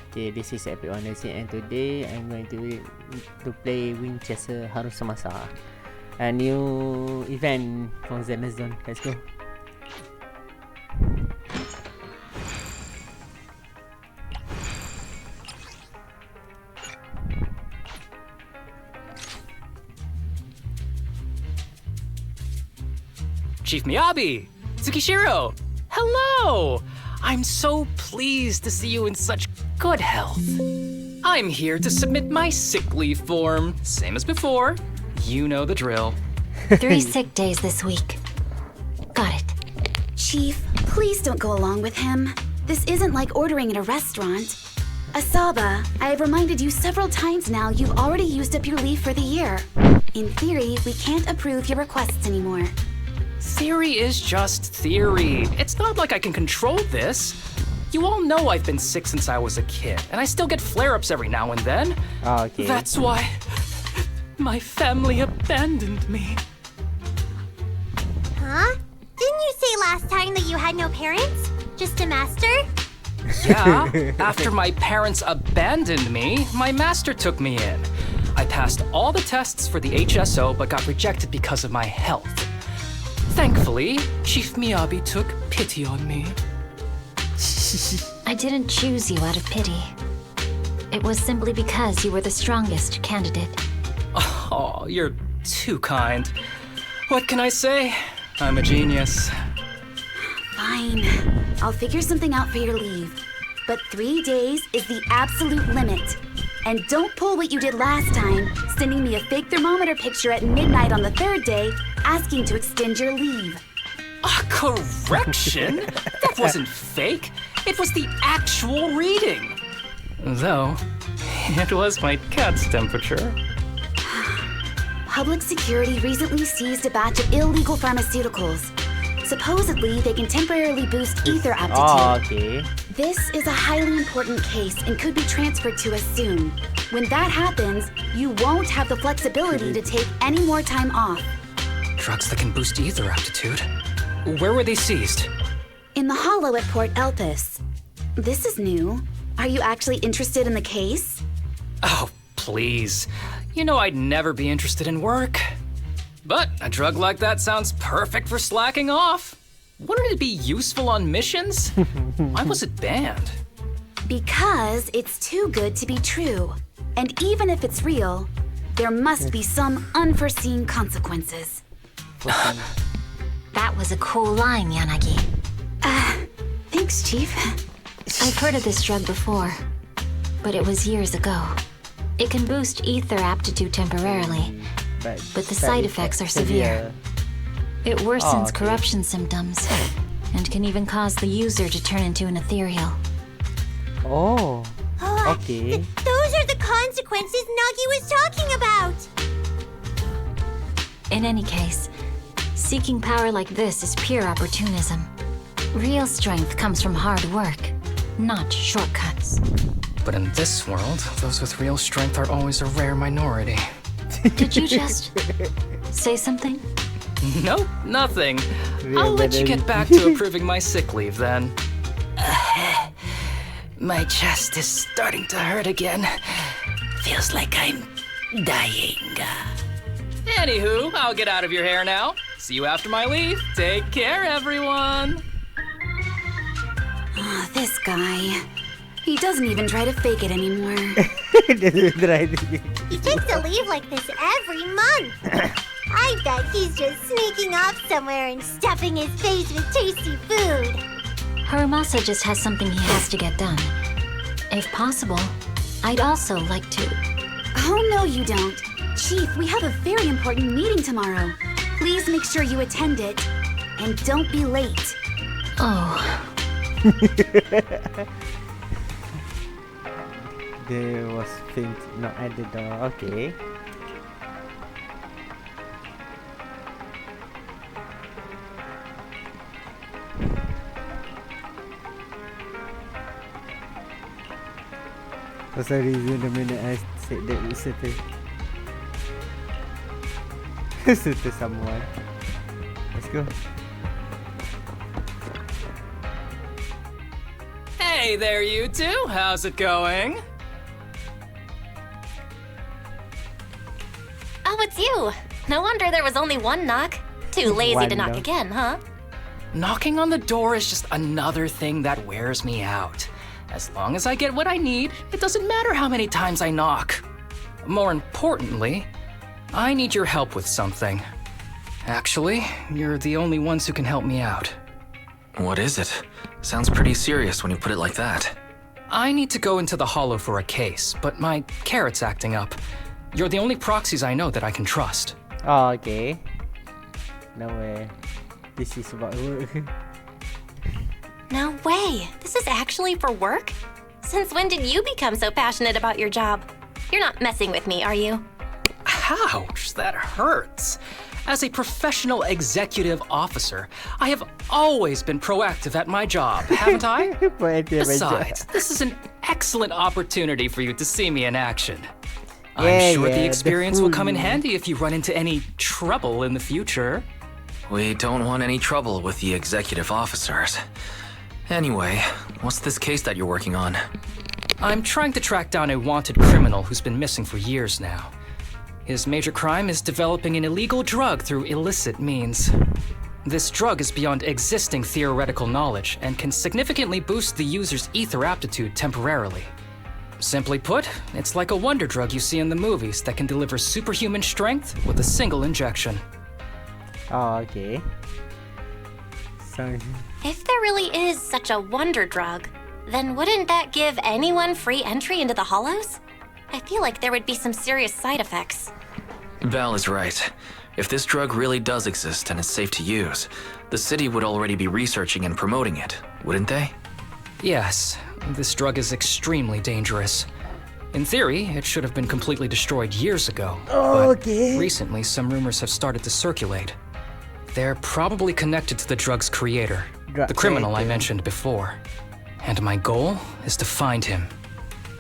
Okay, this is episode 1 and today I'm going to play Windchaser harumasa, a new event from ZENLESS zone. Let's go. Chief Miyabi! Tsukishiro! Hello! I'm so pleased to see you in such good health. I'm here to submit my sick leave form. Same as before. You know the drill. 3 sick days this week. Got it. Chief, please don't go along with him. This isn't like ordering at a restaurant. Asaba, I have reminded you several times now you've already used up your leave for the year. In theory, we can't approve your requests anymore. Theory is just theory. It's not like I can control this. You all know I've been sick since I was a kid, and I still get flare-ups every now and then. Okay. That's why my family abandoned me. Huh? Didn't you say last time that you had no parents? Just a master? Yeah, after my parents abandoned me, my master took me in. I passed all the tests for the HSO but got rejected because of my health. Thankfully, Chief Miyabi took pity on me. I didn't choose you out of pity. It was simply because you were the strongest candidate. Oh, you're too kind. What can I say? I'm a genius. Fine. I'll figure something out for your leave. But 3 days is the absolute limit. And don't pull what you did last time, sending me a fake thermometer picture at midnight on the 3rd day, asking to extend your leave. A correction? That wasn't fake. It was the actual reading. Though, it was my cat's temperature. Public security recently seized a batch of illegal pharmaceuticals. Supposedly, they can temporarily boost ether aptitude. Oh, okay. This is a highly important case and could be transferred to us soon. When that happens, you won't have the flexibility to take any more time off. Drugs that can boost ether aptitude. Where were they seized? In the hollow at Port Elpis. This is new. Are you actually interested in the case? Oh, please. You know I'd never be interested in work. But a drug like that sounds perfect for slacking off. Wouldn't it be useful on missions? Why was it banned? Because it's too good to be true. And even if it's real, there must be some unforeseen consequences. That was a cool line, Yanagi. Thanks, Chief. I've heard of this drug before, but it was years ago. It can boost ether aptitude temporarily, but the side effects are severe. It worsens okay. corruption symptoms, and can even cause the user to turn into an Ethereal. Oh, Oh, okay. those are the consequences Nagi was talking about! In any case, seeking power like this is pure opportunism. Real strength comes from hard work, not shortcuts. But in this world, those with real strength are always a rare minority. Did you just say something? Nope, nothing. Real I'll let you get back to approving my sick leave then. My chest is starting to hurt again. Feels like I'm dying. Anywho, I'll get out of your hair now. See you after my leave. Take care, everyone. This guy. He doesn't even try to fake it anymore. He takes a leave like this every month. I bet he's just sneaking off somewhere and stuffing his face with tasty food. Harumasa just has something he has to get done. If possible, I'd also like to. Oh, no, you don't. Chief, we have a very important meeting tomorrow. Please make sure you attend it. And don't be late. Oh, There was things not at the door. Okay. For some reason, the minute I said that it's to someone. Let's go. Hey, Hey there, you two. How's it going? Oh, it's you. No wonder there was only one knock. Too lazy to knock again, huh? Knocking on the door is just another thing that wears me out. As long as I get what I need, it doesn't matter how many times I knock. More importantly, I need your help with something. Actually, you're the only ones who can help me out. What is it? Sounds pretty serious when you put it like that. I need to go into the Hollow for a case, but my carrot's acting up. You're the only proxies I know that I can trust. Oh, okay. No way. This is about work. No way. This is actually for work? Since when did you become so passionate about your job? You're not messing with me, are you? Ouch, that hurts. As a professional executive officer, I have always been proactive at my job, haven't I? Besides, this is an excellent opportunity for you to see me in action. I'm sure the experience will come in handy if you run into any trouble in the future. We don't want any trouble with the executive officers. Anyway, what's this case that you're working on? I'm trying to track down a wanted criminal who's been missing for years now. His major crime is developing an illegal drug through illicit means. This drug is beyond existing theoretical knowledge and can significantly boost the user's ether aptitude temporarily. Simply put, it's like a wonder drug you see in the movies that can deliver superhuman strength with a single injection. Oh, okay. So, If there really is such a wonder drug, then wouldn't that give anyone free entry into the Hollows? I feel like there would be some serious side effects. Val is right. If this drug really does exist and is safe to use, the city would already be researching and promoting it, wouldn't they? Yes, this drug is extremely dangerous. In theory, it should have been completely destroyed years ago. But recently, some rumors have started to circulate. They're probably connected to the drug's creator, the criminal I mentioned before. And my goal is to find him.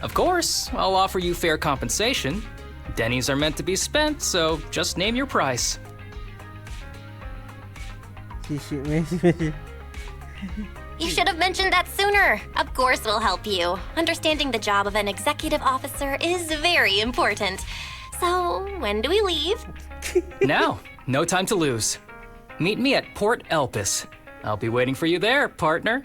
Of course, I'll offer you fair compensation. Denny's are meant to be spent, so just name your price. You should have mentioned that sooner. Of course we'll help you. Understanding the job of an executive officer is very important. So, when do we leave? Now, no time to lose. Meet me at Port Elpis. I'll be waiting for you there, partner.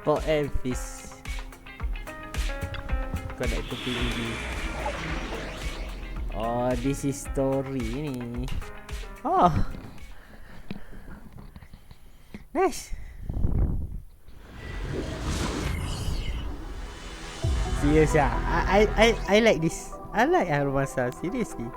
for Elvis. Connect to PVD. Oh, this is story ni. Oh, nice. Serious ah. I like this. I like harumasa. Seriously.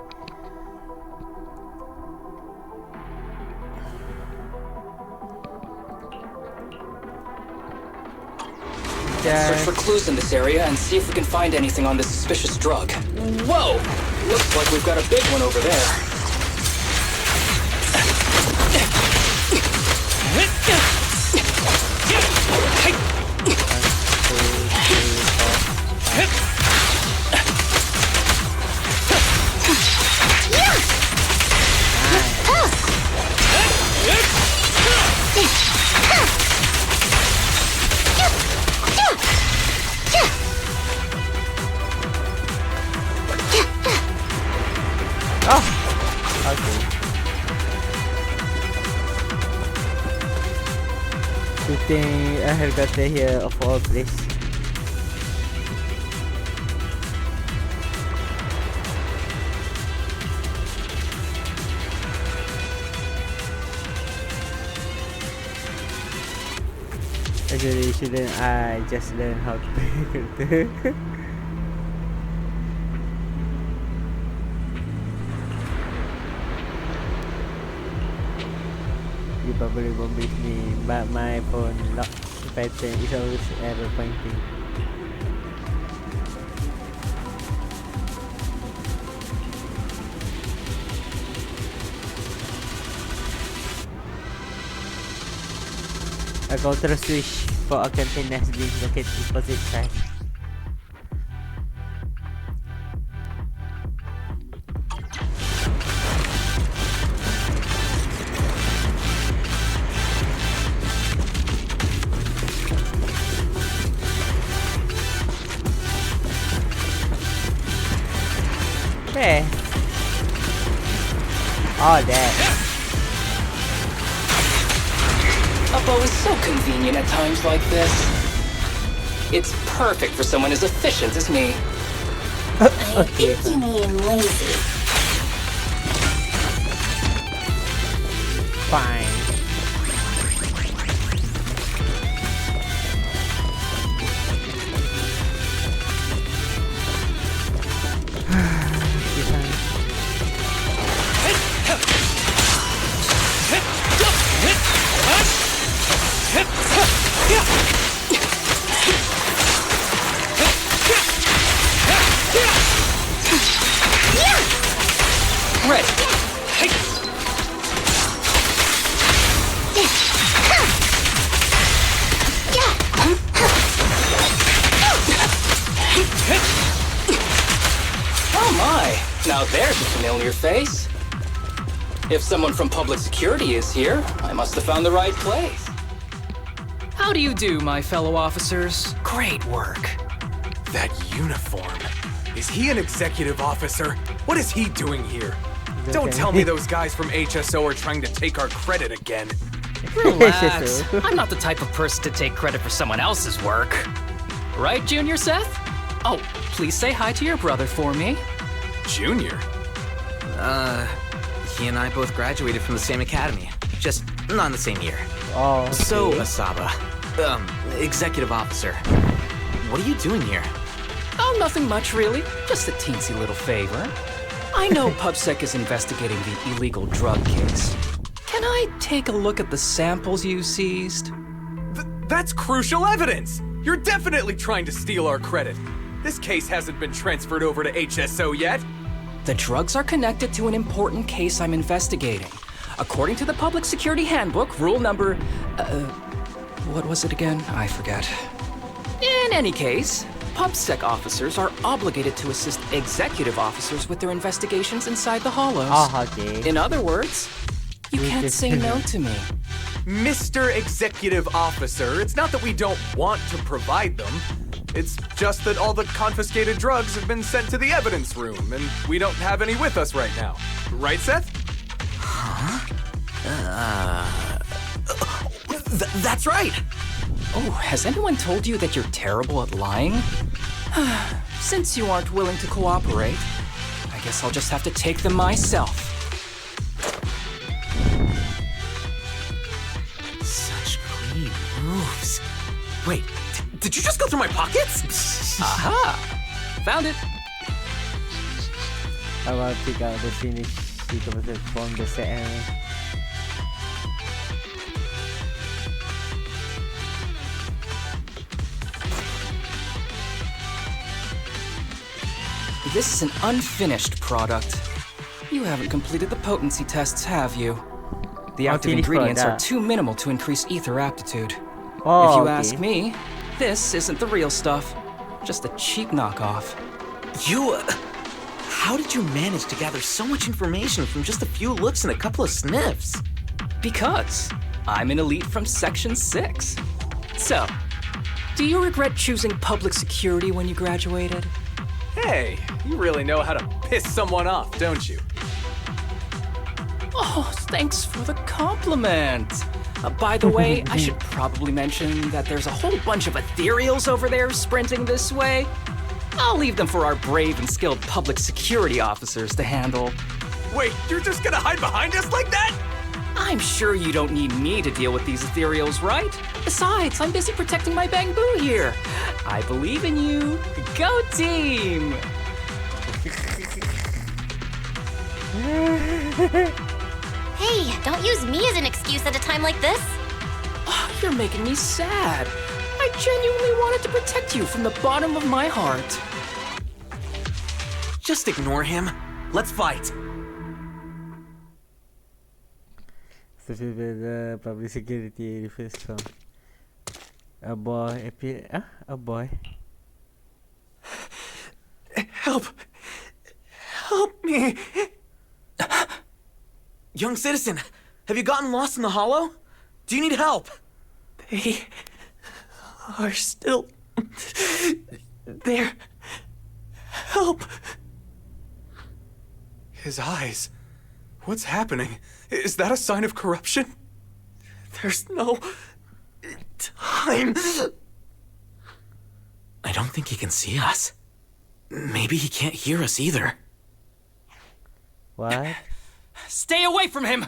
Let's search for clues in this area and see if we can find anything on this suspicious drug. Whoa! Looks like we've got a big one over there. Shooting a helicopter here of all place. Actually, shouldn't I just learn how to play helicopter? You probably won't beat me, but my phone lock pattern is always error pointing. A counter switch for a container has been located opposite side. Oh, that. A bow is so convenient at times like this. It's perfect for someone as efficient as me. I think you mean lazy. Fine. Ready. Oh my! Now there's a familiar face. If someone from public security is here, I must have found the right place. How do you do, my fellow officers? Great work. That uniform. Is he an executive officer? What is he doing here? Don't tell me those guys from HSO are trying to take our credit again. Relax. I'm not the type of person to take credit for someone else's work. Right, Junior Seth? Oh, please say hi to your brother for me. Junior? He and I both graduated from the same academy. Just not in the same year. Oh, okay. So, Asaba, executive officer, what are you doing here? Oh, nothing much, really. Just a teensy little favor. I know PubSec is investigating the illegal drug case. Can I take a look at the samples you seized? That's crucial evidence! You're definitely trying to steal our credit. This case hasn't been transferred over to HSO yet. The drugs are connected to an important case I'm investigating. According to the Public Security Handbook, rule number... what was it again? I forget. In any case, PubSec officers are obligated to assist executive officers with their investigations inside the Hollows. Oh, okay. In other words, you can't say no to me. Mr. Executive Officer, it's not that we don't want to provide them. It's just that all the confiscated drugs have been sent to the evidence room, and we don't have any with us right now. Right, Seth? That's right! Oh, has anyone told you that you're terrible at lying? Since you aren't willing to cooperate, I guess I'll just have to take them myself. Such clean moves. Wait, did you just go through my pockets? Aha! Found it! I will pick out the finish sequence from the set. This is an unfinished product. You haven't completed the potency tests, have you? The active Unfinished ingredients are product. too minimal to increase ether aptitude. Oh, If you okay. ask me, this isn't the real stuff. Just a cheap knockoff. How did you manage to gather so much information from just a few looks and a couple of sniffs? Because I'm an elite from Section 6. So, do you regret choosing public security when you graduated? Hey, you really know how to piss someone off, don't you? Oh, thanks for the compliment. By the way, I should probably mention that there's a whole bunch of Ethereals over there sprinting this way. I'll leave them for our brave and skilled public security officers to handle. Wait, you're just gonna hide behind us like that? I'm sure you don't need me to deal with these Ethereals, right? Besides, I'm busy protecting my Bamboo here. I believe in you. Go team! Hey, don't use me as an excuse at a time like this. Oh, you're making me sad. I genuinely wanted to protect you from the bottom of my heart. Just ignore him. Let's fight. The public security refers from a boy appear. A boy. Help me. Young citizen, have you gotten lost in the hollow? Do you need help? They are still there. Help. His eyes. What's happening? Is that a sign of corruption? There's no time. I don't think he can see us. Maybe he can't hear us either. What? Stay away from him!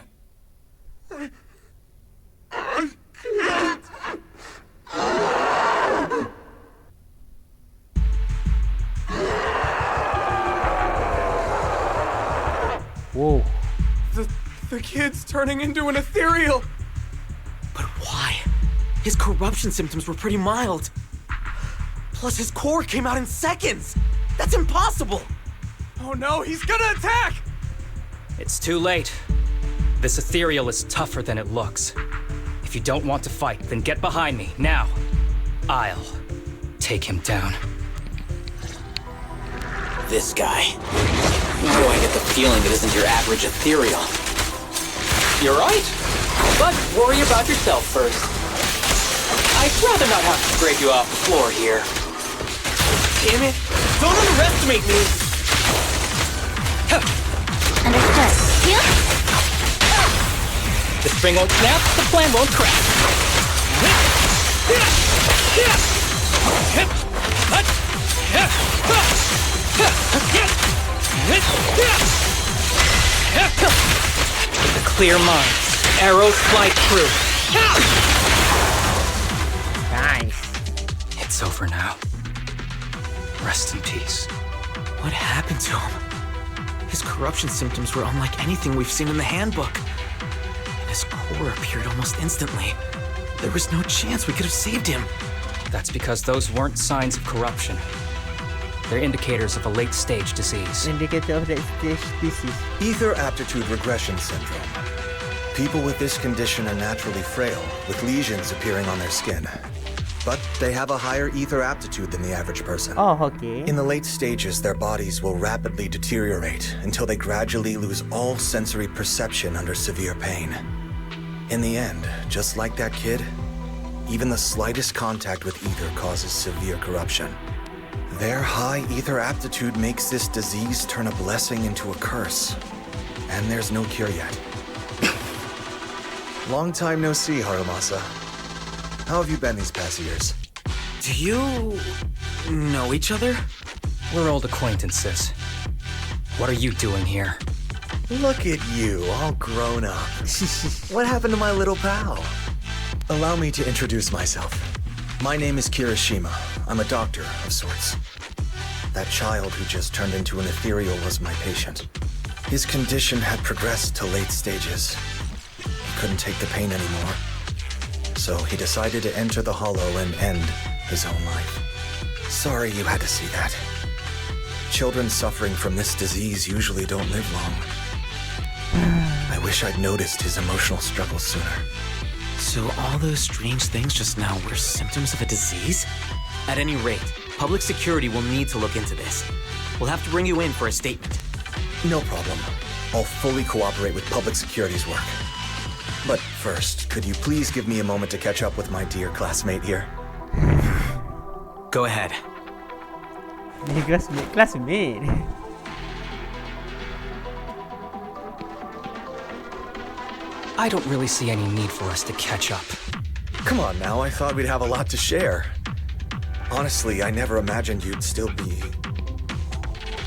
Whoa. The kid's turning into an ethereal! But why? His corruption symptoms were pretty mild. Plus his core came out in seconds! That's impossible! Oh no, he's gonna attack! It's too late. This ethereal is tougher than it looks. If you don't want to fight, then get behind me, now. I'll take him down. This guy. Why do I get the feeling it isn't your average ethereal? You're right. But worry about yourself first. I'd rather not have to scrape you off the floor here. Damn it! Don't underestimate me! Understood. Yeah? The spring won't snap, the plan won't crack. With a clear mind, arrows fly through. Nice. It's over now. Rest in peace. What happened to him? His corruption symptoms were unlike anything we've seen in the handbook. And his core appeared almost instantly. There was no chance we could have saved him. That's because those weren't signs of corruption. They're indicators of a late-stage disease. Indicator of the stage disease. Ether aptitude regression syndrome. People with this condition are naturally frail, with lesions appearing on their skin. But they have a higher ether aptitude than the average person. Oh, okay. In the late stages, their bodies will rapidly deteriorate until they gradually lose all sensory perception under severe pain. In the end, just like that kid, even the slightest contact with ether causes severe corruption. Their high ether aptitude makes this disease turn a blessing into a curse. And there's no cure yet. Long time no see, Harumasa. How have you been these past years? Do you know each other? We're old acquaintances. What are you doing here? Look at you, all grown up. What happened to my little pal? Allow me to introduce myself. My name is Kirishima. I'm a doctor of sorts. That child who just turned into an ethereal was my patient. His condition had progressed to late stages. He couldn't take the pain anymore. So he decided to enter the Hollow and end his own life. Sorry you had to see that. Children suffering from this disease usually don't live long. I wish I'd noticed his emotional struggles sooner. So all those strange things just now were symptoms of a disease? At any rate, public security will need to look into this. We'll have to bring you in for a statement. No problem. I'll fully cooperate with public security's work. But first, could you please give me a moment to catch up with my dear classmate here? Go ahead. Classmate. I don't really see any need for us to catch up. Come on now, I thought we'd have a lot to share. Honestly, I never imagined you'd still be...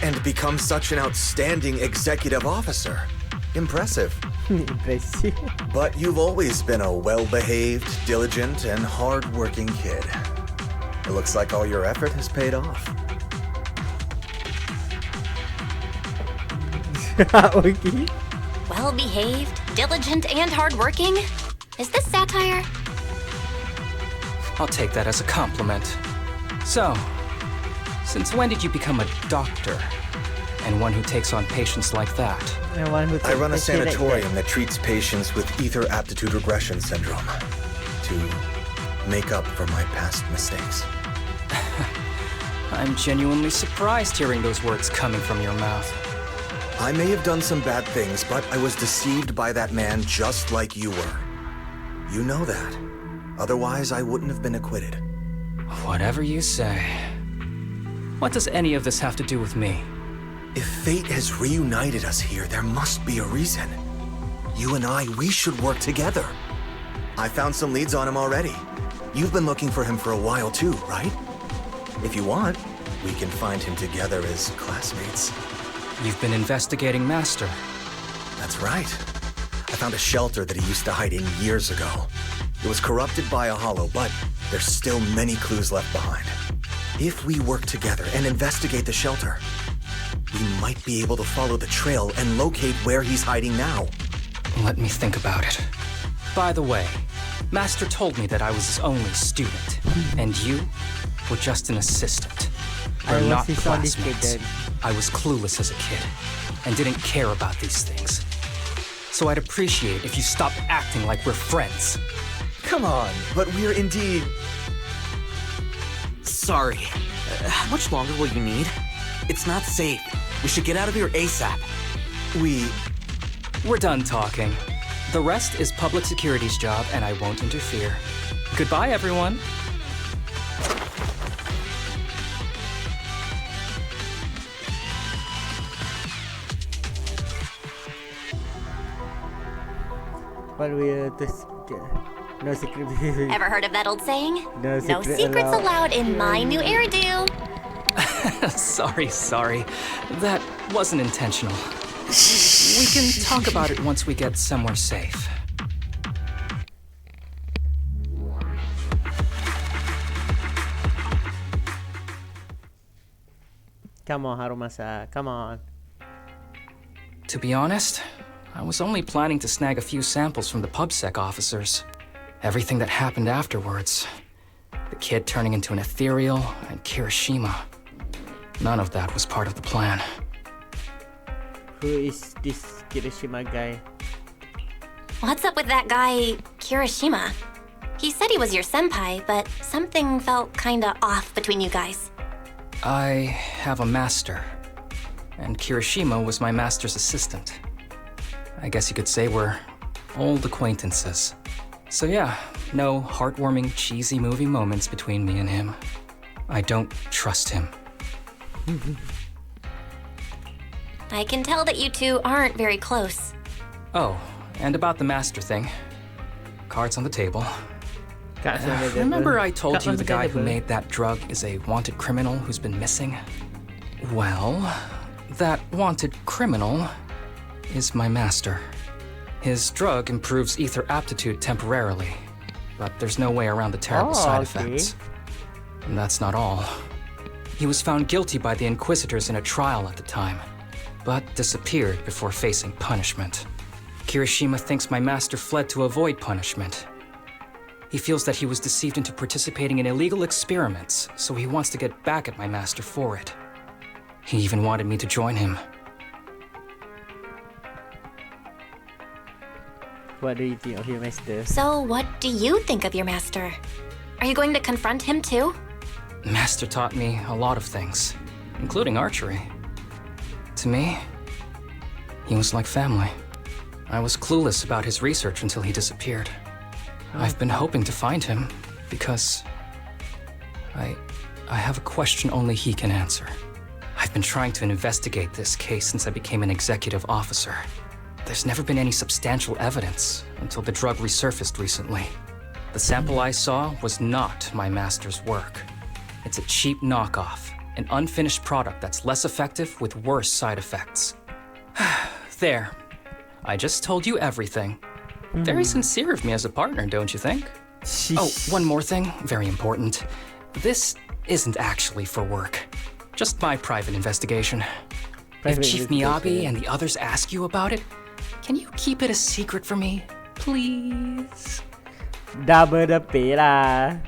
and become such an outstanding executive officer. Impressive. Impressive. But you've always been a well-behaved, diligent, and hard-working kid. It looks like all your effort has paid off. Okay. Well-behaved, diligent, and hardworking? Is this satire? I'll take that as a compliment. So, since when did you become a doctor? And one who takes on patients like that? I run a sanatorium that treats patients with ether aptitude regression syndrome to make up for my past mistakes. I'm genuinely surprised hearing those words coming from your mouth. I may have done some bad things, but I was deceived by that man just like you were. You know that. Otherwise, I wouldn't have been acquitted. Whatever you say. What does any of this have to do with me? If fate has reunited us here, there must be a reason. You and we should work together. I found some leads on him already. You've been looking for him for a while too, right? If you want, we can find him together as classmates. You've been investigating Master. That's right. I found a shelter that he used to hide in years ago. It was corrupted by a hollow, but there's still many clues left behind. If we work together and investigate the shelter, we might be able to follow the trail and locate where he's hiding now. Let me think about it. By the way, Master told me that I was his only student, and you were just an assistant. We're not classmates. I was clueless as a kid, and didn't care about these things. So I'd appreciate if you stopped acting like we're friends. Come on, but we're indeed... Sorry. How much longer will you need? It's not safe. We should get out of here ASAP. We're done talking. The rest is public security's job, and I won't interfere. Goodbye, everyone. But no secret. Ever heard of that old saying? No secrets allowed in my new Eridu. Sorry. That wasn't intentional. We can talk about it once we get somewhere safe. Come on, Harumasa, come on. To be honest, I was only planning to snag a few samples from the PubSec officers. Everything that happened afterwards. The kid turning into an Ethereal and Kirishima. None of that was part of the plan. Who is this Kirishima guy? What's up with that guy, Kirishima? He said he was your senpai, but something felt kinda off between you guys. I have a master, and Kirishima was my master's assistant. I guess you could say we're old acquaintances. So yeah, no heartwarming, cheesy movie moments between me and him. I don't trust him. I can tell that you two aren't very close. Oh, and about the master thing. Cards on the table. Remember I told you the guy who made that drug is a wanted criminal who's been missing? Well, that wanted criminal is my master. His drug improves ether aptitude temporarily, but there's no way around the terrible side effects. And that's not all. He was found guilty by the Inquisitors in a trial at the time, but disappeared before facing punishment. Kirishima thinks my master fled to avoid punishment. He feels that he was deceived into participating in illegal experiments, so he wants to get back at my master for it. He even wanted me to join him. What do you think of your master? So, what do you think of your master? Are you going to confront him too? Master taught me a lot of things, including archery. To me, he was like family. I was clueless about his research until he disappeared. I've been hoping to find him because I have a question only he can answer. I've been trying to investigate this case since I became an executive officer. There's never been any substantial evidence until the drug resurfaced recently. The sample I saw was not my master's work. It's a cheap knockoff, an unfinished product that's less effective with worse side effects. There. I just told you everything. Very sincere of me as a partner, don't you think? Oh, one more thing, very important. This isn't actually for work. Just my private investigation. If Chief Miyabi and the others ask you about it, can you keep it a secret for me, please? Double the pera.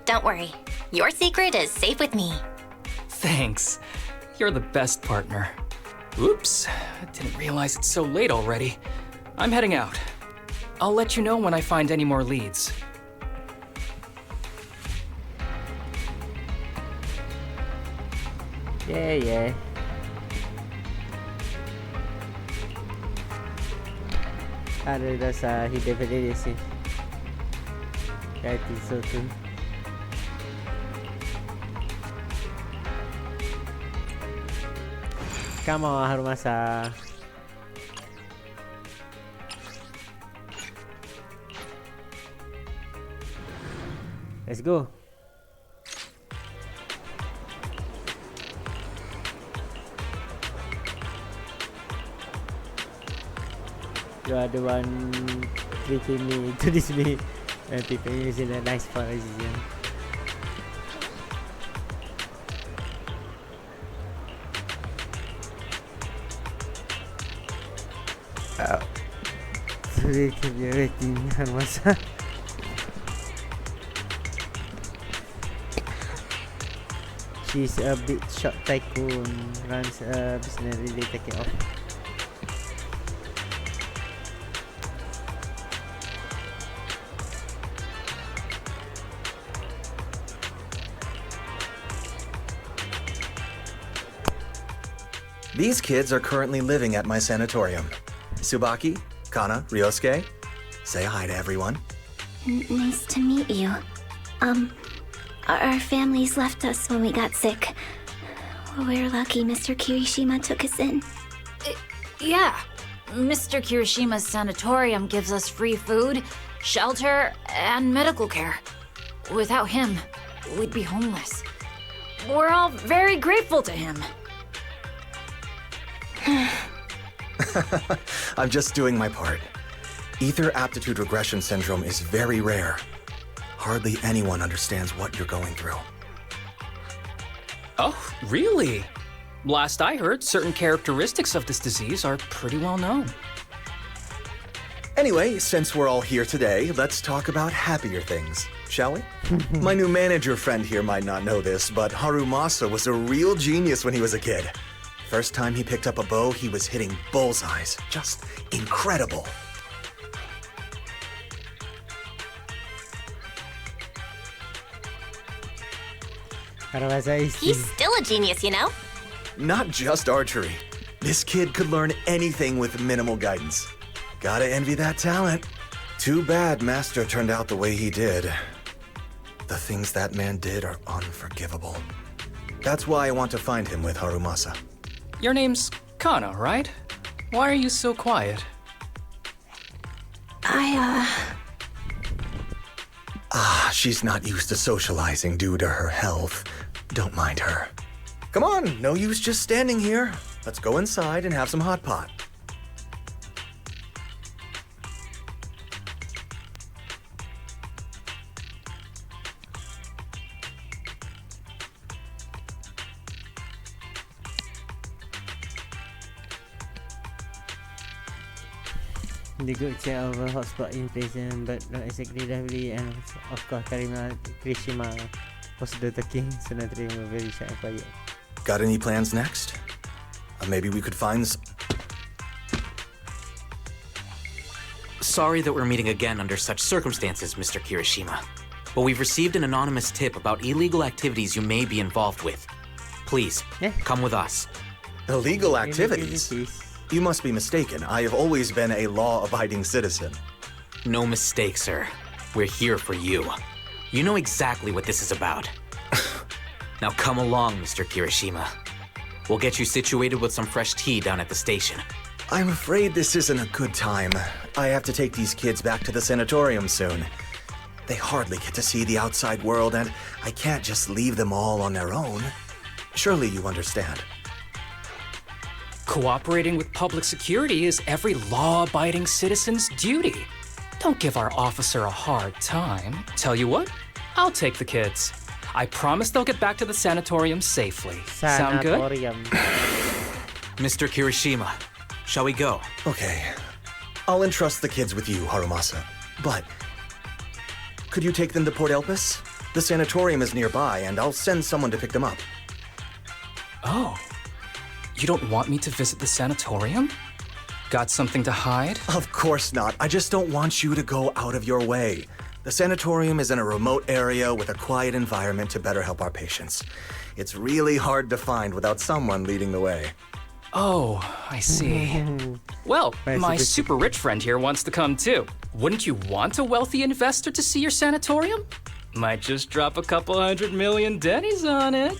Don't worry. Your secret is safe with me. Thanks. You're the best partner. Oops, I didn't realize it's so late already. I'm heading out. I'll let you know when I find any more leads. Yeah. Ada sa hidden validity. I think so too. Come on, Harumasa. Let's go. You are the one treating me to this me and people using a nice for decision. Sorry to be waiting, harumasa. She's a big shot tycoon, runs a business really taking off. These kids are currently living at my sanatorium. Tsubaki, Kana, Ryosuke, say hi to everyone. Nice to meet you. Our families left us when we got sick. We're lucky Mr. Kirishima took us in. Yeah. Mr. Kirishima's sanatorium gives us free food, shelter, and medical care. Without him, we'd be homeless. We're all very grateful to him. I'm just doing my part. Ether aptitude regression syndrome is very rare. Hardly anyone understands what you're going through. Oh, really? Last I heard, certain characteristics of this disease are pretty well known. Anyway, since we're all here today, let's talk about happier things, shall we? My new manager friend here might not know this, but Harumasa was a real genius when he was a kid. First time he picked up a bow, he was hitting bullseyes. Just incredible. He's still a genius, you know? Not just archery. This kid could learn anything with minimal guidance. Gotta envy that talent. Too bad Master turned out the way he did. The things that man did are unforgivable. That's why I want to find him with Harumasa. Your name's Kana, right? Why are you so quiet? She's not used to socializing due to her health. Don't mind her. Come on, no use just standing here. Let's go inside and have some hot pot. The good check over hotspot in prison, but not exactly lively, and of course Kirishima was the king, so not really very shy and quiet. Got any plans next? Maybe we could find Sorry that we're meeting again under such circumstances, Mr. Kirishima. But we've received an anonymous tip about illegal activities you may be involved with. Please, come with us. Illegal activities? You must be mistaken. I have always been a law-abiding citizen. No mistake, sir. We're here for you. You know exactly what this is about. Now come along, Mr. Kirishima. We'll get you situated with some fresh tea down at the station. I'm afraid this isn't a good time. I have to take these kids back to the sanatorium soon. They hardly get to see the outside world, and I can't just leave them all on their own. Surely you understand. Cooperating with public security is every law-abiding citizen's duty. Don't give our officer a hard time. Tell you what, I'll take the kids. I promise they'll get back to the sanatorium safely. Sound good? Mr. Kirishima, shall we go? Okay. I'll entrust the kids with you, Harumasa. But could you take them to Port Elpis? The sanatorium is nearby, and I'll send someone to pick them up. Oh. You don't want me to visit the sanatorium? Got something to hide? Of course not. I just don't want you to go out of your way. The sanatorium is in a remote area with a quiet environment to better help our patients. It's really hard to find without someone leading the way. Oh, I see. Well, my super rich friend here wants to come too. Wouldn't you want a wealthy investor to see your sanatorium? Might just drop a couple $100 million dennies on it.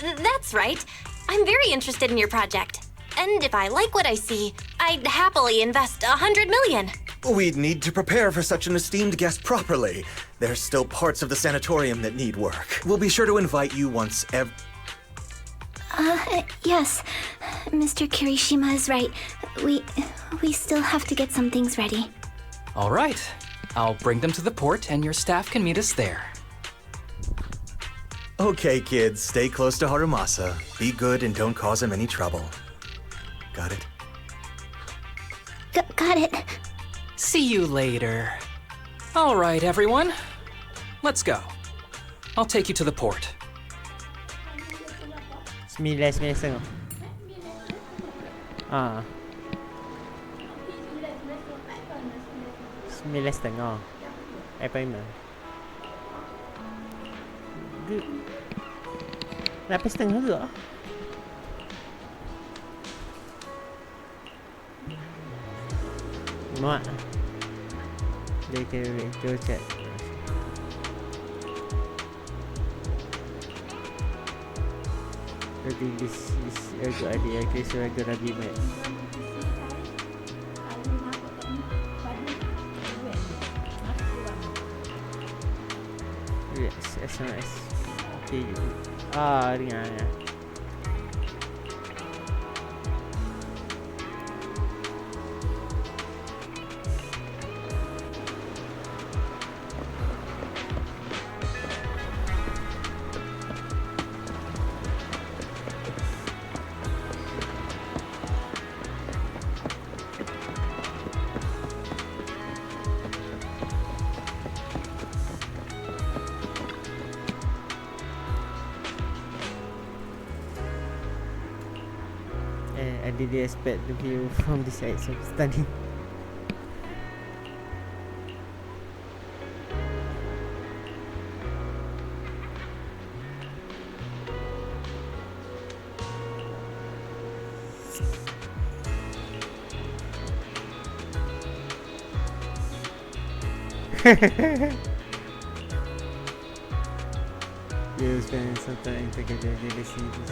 That's right. I'm very interested in your project. And if I like what I see, I'd happily invest $100 million. We'd need to prepare for such an esteemed guest properly. There's still parts of the sanatorium that need work. We'll be sure to invite you once Yes. Mr. Kirishima is right. We still have to get some things ready. All right. I'll bring them to the port and your staff can meet us there. Okay, kids, stay close to Harumasa. Be good and don't cause him any trouble. Got it? Got it. See you later. All right, everyone. Let's go. I'll take you to the port. 9:30. Ah. 9:30. Appointment. 8:30 juga. Muak. Dia kira chat. I think this is a good idea. Okay, so I'm gonna be mad. Yes, SMS. Okay. Ringan ya. I didn't expect the view from this side, so stunning. You spending some time together, really see this.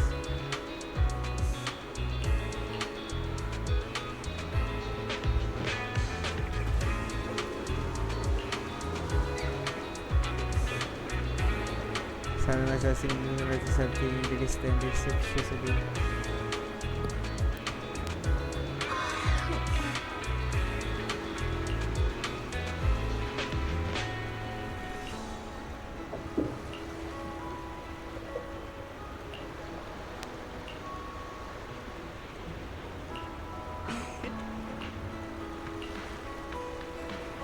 Sana assassin related something in the distant suspicious again.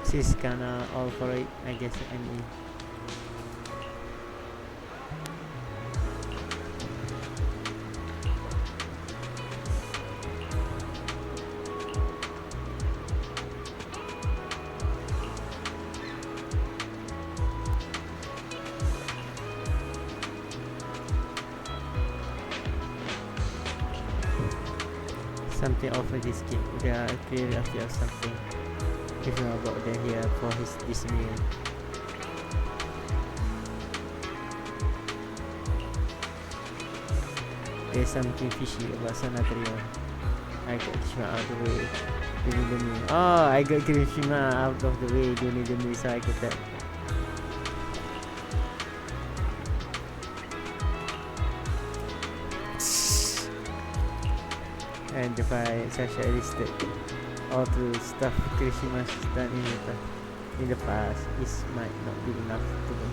She's kinda all for it, I guess. I mean, something over this game. They are clearly after something. If not about them here for this meal. There's something fishy about Sanatorium. I got Kirishima out of the way during the meal. Oh, I got Kirishima out of the way during the meal, so I got that. And if I Sasha listed all the stuff Kirishima's done in the past, this might not be enough to do.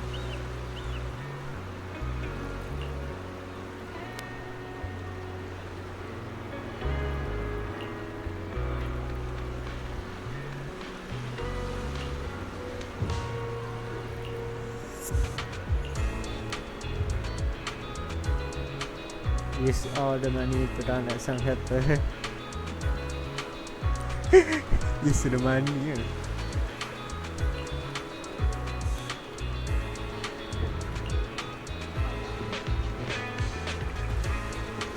Use all the money to down at some helper. Use the money. Yeah.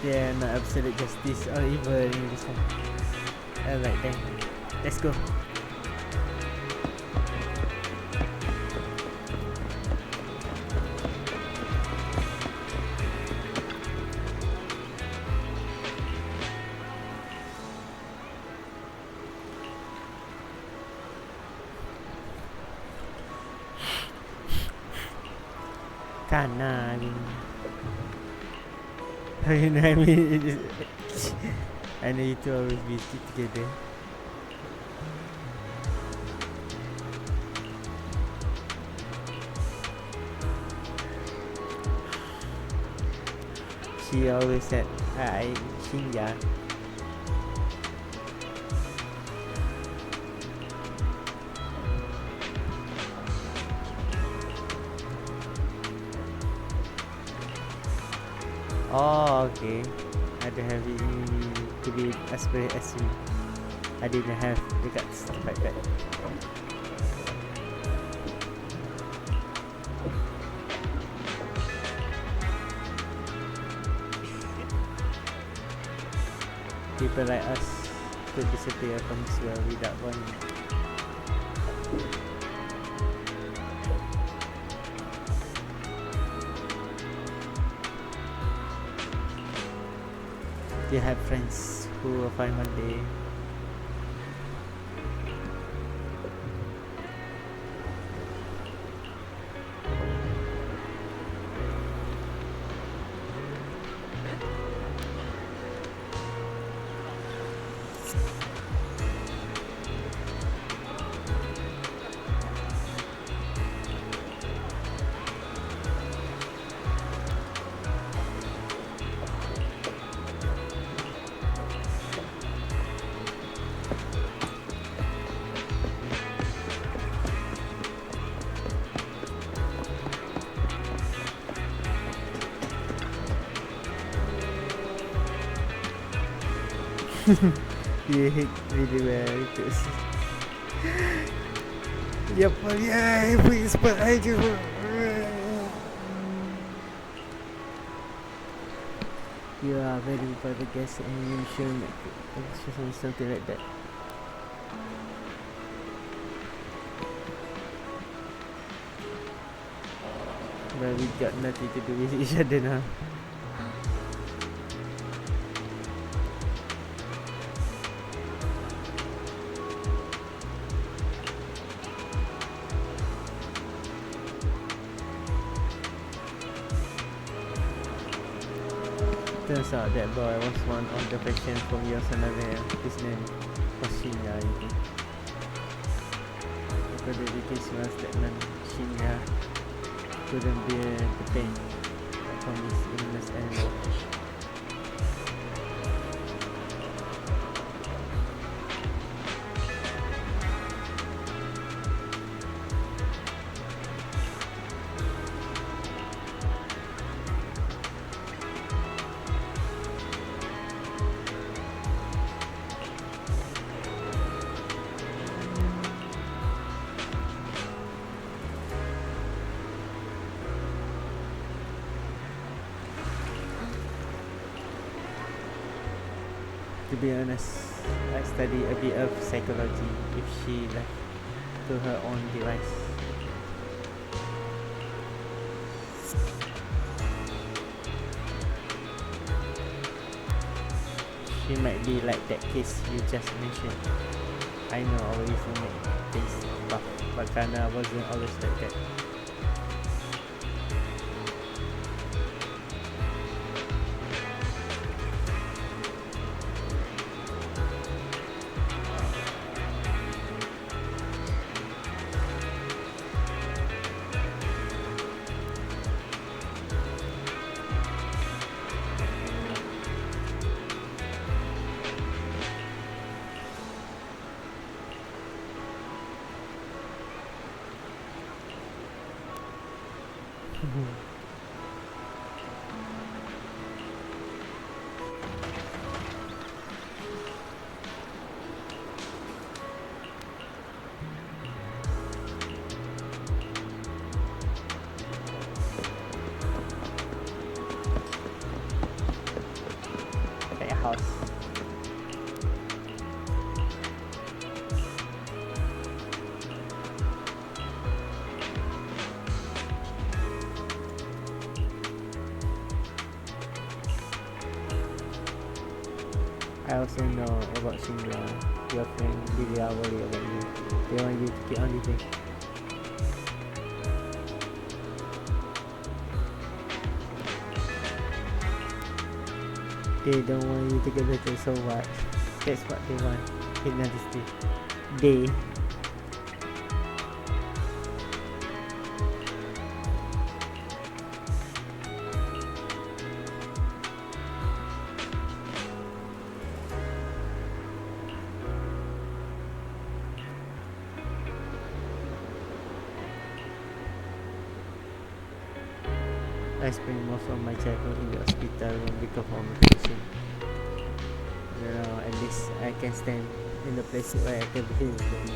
Yeah, not absolute justice or evil in this one. Alright then, let's go. Can I mean, you know what I mean? I know you two always be together. She always said, "I Shinja." Oh, okay. I don't have it to be as brave as you. I didn't have the guts to fight back. People like us could disappear from this world without warning. Do you have friends who will find one day? You hit really well because yep, yeah, please, but I do. You are very private guest and you shouldn't something like that. But we got nothing to do with each other now. Turns out that boy was one of the faction from Yosanave. His name was Shinya, I think. Because the case was that Shinya couldn't bear the pain from his illness anymore. To be honest, I study a bit of psychology if she left to her own device. She might be like that case you just mentioned. I know I always make things tough, but Kana wasn't always like that. I also know about Shinra. Your friend really are worried about you. They want you to keep on living. They don't want you to get better, so what? That's what they want in honesty. They. I spent most of my childhood in the hospital room because of medication. You know, at least I can stand in the place where I can feel them.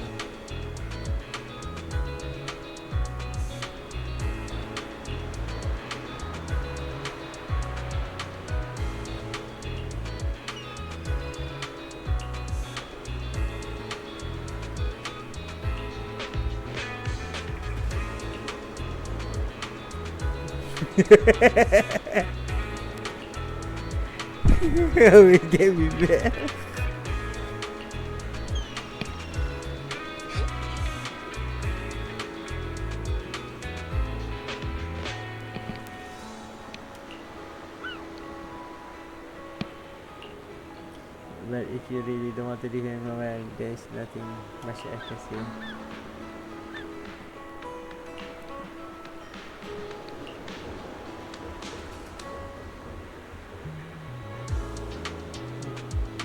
We get me back. But if you really don't want to defend my well, there's nothing much I can say.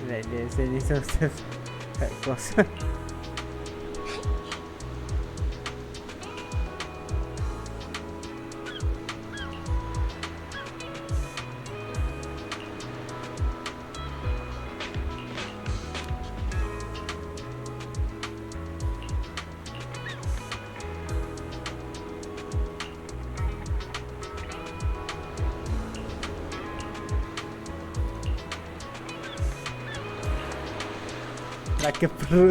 Like there's any sort of stuff quite close. Like a pro.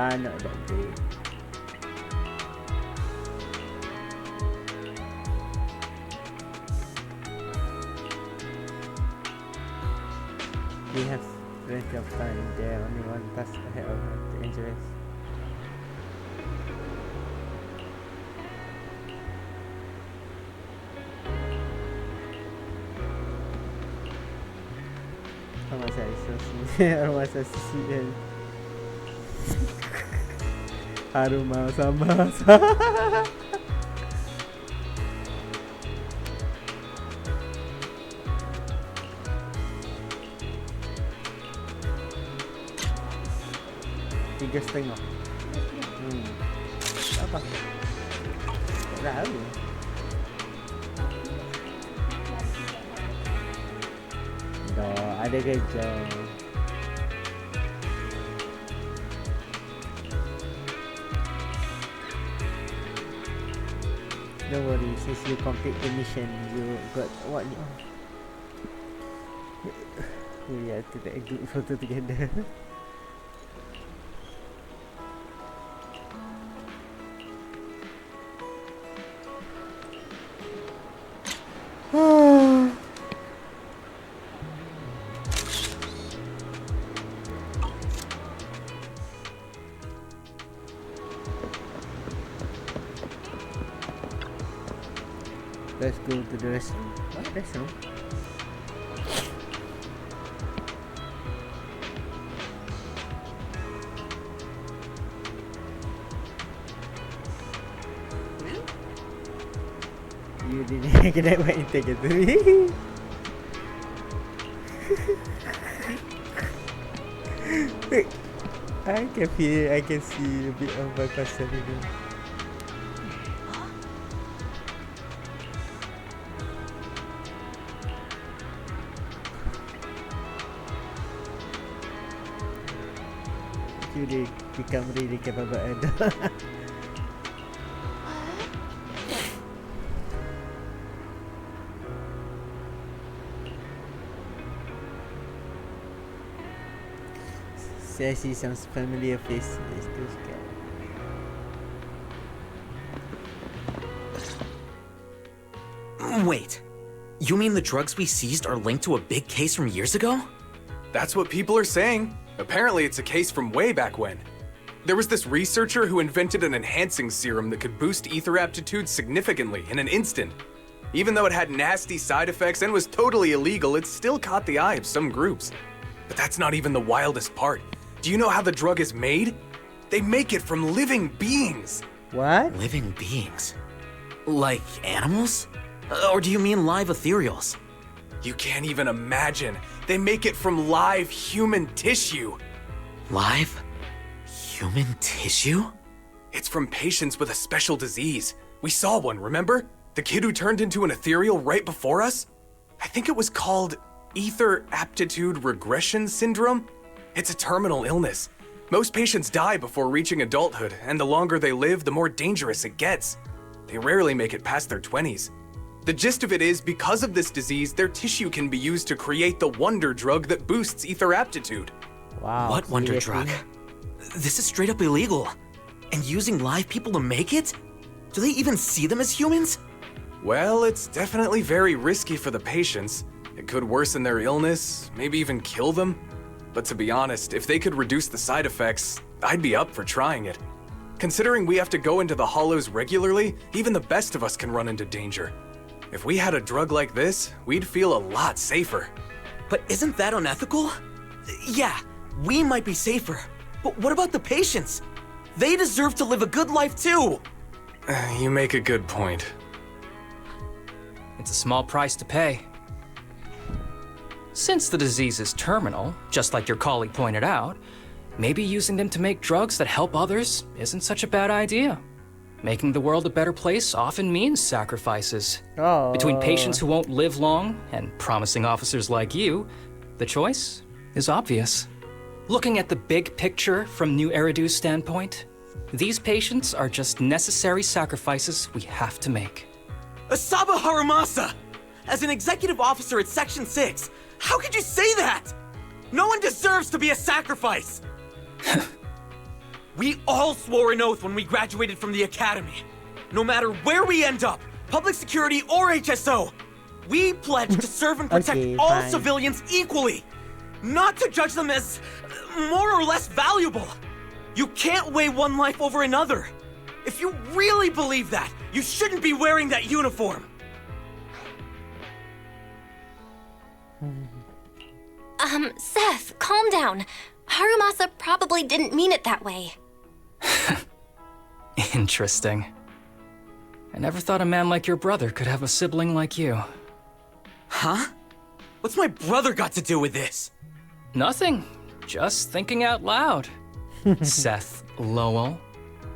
Not that great. We have plenty of time. There only one task ahead of us to enjoy. Harumasa is so smooth. Harumasa is sweet and Harumasa masa. Tiga setengah. Apa? Tak tahu. Ada kerja. Don't worry, since you complete the mission, you got what? We have to take a good photo together. Let's go to the restroom. What restroom? You didn't get my integrity. I can feel, I can see a bit of my concern in it. You become really capable adult. I see some familiar faces. Wait, you mean the drugs we seized are linked to a big case from years ago? That's what people are saying. Apparently it's a case from way back when. There was this researcher who invented an enhancing serum that could boost ether aptitude significantly in an instant. Even though it had nasty side effects and was totally illegal, it still caught the eye of some groups. But that's not even the wildest part. Do you know how the drug is made? They make it from living beings. What? Living beings? Like animals? Or do you mean live ethereals? You can't even imagine. They make it from live human tissue. Live? Human tissue? It's from patients with a special disease. We saw one, remember? The kid who turned into an ethereal right before us? I think it was called ether aptitude regression syndrome. It's a terminal illness. Most patients die before reaching adulthood, and the longer they live, the more dangerous it gets. They rarely make it past their 20s. The gist of it is, because of this disease, their tissue can be used to create the wonder drug that boosts ether aptitude. Wow. What wonder seriously? drug? This is straight up illegal. And using live people to make it? Do they even see them as humans? Well, it's definitely very risky for the patients. It could worsen their illness, maybe even kill them. But to be honest, if they could reduce the side effects, I'd be up for trying it. Considering we have to go into the hollows regularly, even the best of us can run into danger. If we had a drug like this, we'd feel a lot safer. But isn't that unethical? Yeah, we might be safer. But what about the patients? They deserve to live a good life too. You make a good point. It's a small price to pay. Since the disease is terminal, just like your colleague pointed out, maybe using them to make drugs that help others isn't such a bad idea. Making the world a better place often means sacrifices. Oh. Between patients who won't live long and promising officers like you, the choice is obvious. Looking at the big picture from New Eridu's standpoint, these patients are just necessary sacrifices we have to make. Asaba Harumasa! As an executive officer at Section 6, how could you say that? No one deserves to be a sacrifice! We all swore an oath when we graduated from the academy. No matter where we end up, public security or HSO, we pledge to serve and protect Okay, all fine. civilians equally, not to judge them as more or less valuable. You can't weigh one life over another. If you really believe that, you shouldn't be wearing that uniform. Seth, calm down. Harumasa probably didn't mean it that way. Interesting. I never thought a man like your brother could have a sibling like you. Huh? What's my brother got to do with this? Nothing. Just thinking out loud. Seth Lowell.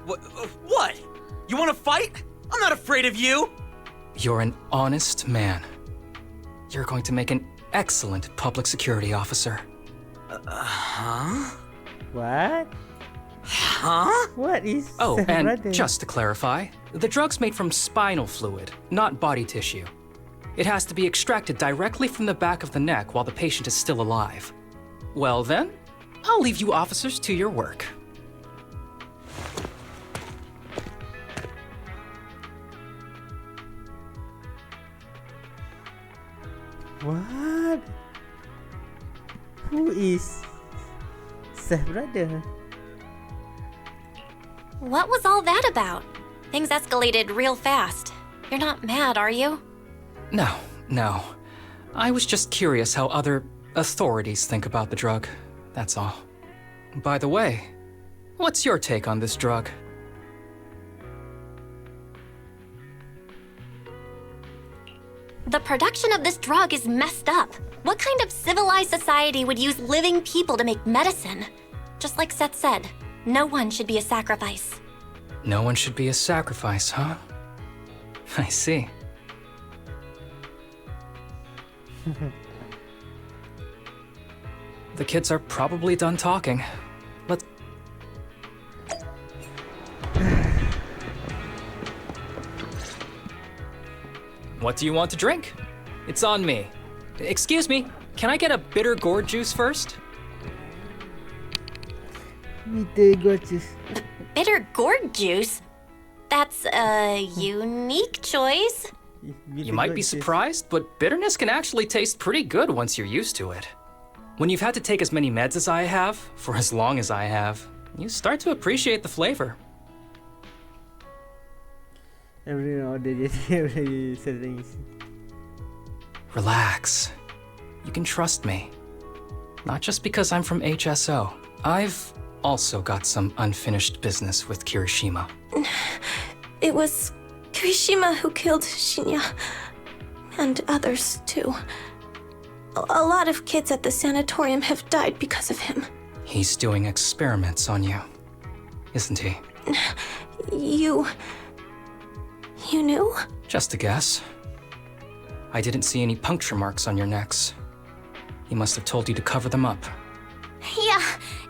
What? You want to fight? I'm not afraid of you. You're an honest man. You're going to make an excellent public security officer. Huh? What? Huh? What is Oh, Seth and Brother? just to clarify, the drug's made from spinal fluid, not body tissue. It has to be extracted directly from the back of the neck while the patient is still alive. Well then, I'll leave you officers to your work. What? Who is Seth Brother? What was all that about? Things escalated real fast. You're not mad, are you? No. I was just curious how other authorities think about the drug, that's all. By the way, what's your take on this drug? The production of this drug is messed up. What kind of civilized society would use living people to make medicine? Just like Seth said, no one should be a sacrifice. No one should be a sacrifice, huh? I see. The kids are probably done talking. Let's... What do you want to drink? It's on me. Excuse me, can I get a bitter gourd juice first? Bitter gorgeous. Bitter gourd juice? That's a unique choice. You might be surprised, but bitterness can actually taste pretty good once you're used to it. When you've had to take as many meds as I have, for as long as I have, You start to appreciate the flavor. Every every settings. Relax. You can trust me. Not just because I'm from HSO. I've also got some unfinished business with Kirishima. It was Kirishima who killed Shinya. And others, too. A lot of kids at the sanatorium have died because of him. He's doing experiments on you, isn't he? You knew? Just a guess. I didn't see any puncture marks on your necks. He must have told you to cover them up. Yeah,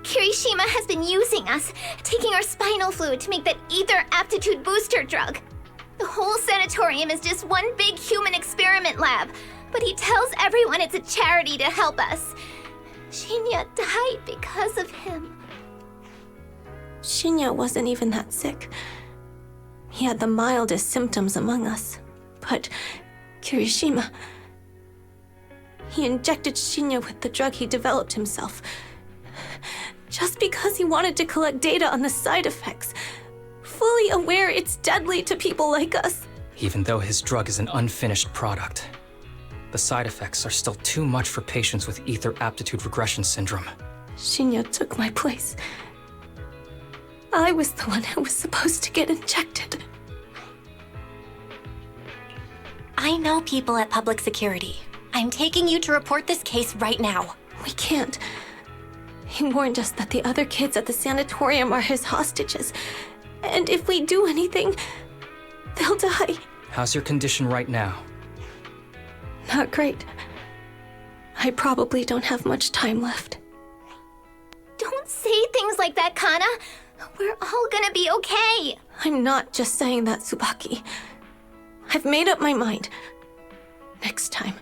Kirishima has been using us, taking our spinal fluid to make that ether aptitude booster drug. The whole sanatorium is just one big human experiment lab, but he tells everyone it's a charity to help us. Shinya died because of him. Shinya wasn't even that sick. He had the mildest symptoms among us. But Kirishima... he injected Shinya with the drug he developed himself. Just because he wanted to collect data on the side effects. Fully aware it's deadly to people like us. Even though his drug is an unfinished product, the side effects are still too much for patients with ether aptitude regression syndrome. Shinya took my place. I was the one who was supposed to get injected. I know people at public security. I'm taking you to report this case right now. We can't. He warned us that the other kids at the sanatorium are his hostages. And if we do anything, they'll die. How's your condition right now? Not great. I probably don't have much time left. Don't say things like that, Kana. We're all gonna be okay. I'm not just saying that, Tsubaki. I've made up my mind. Next time,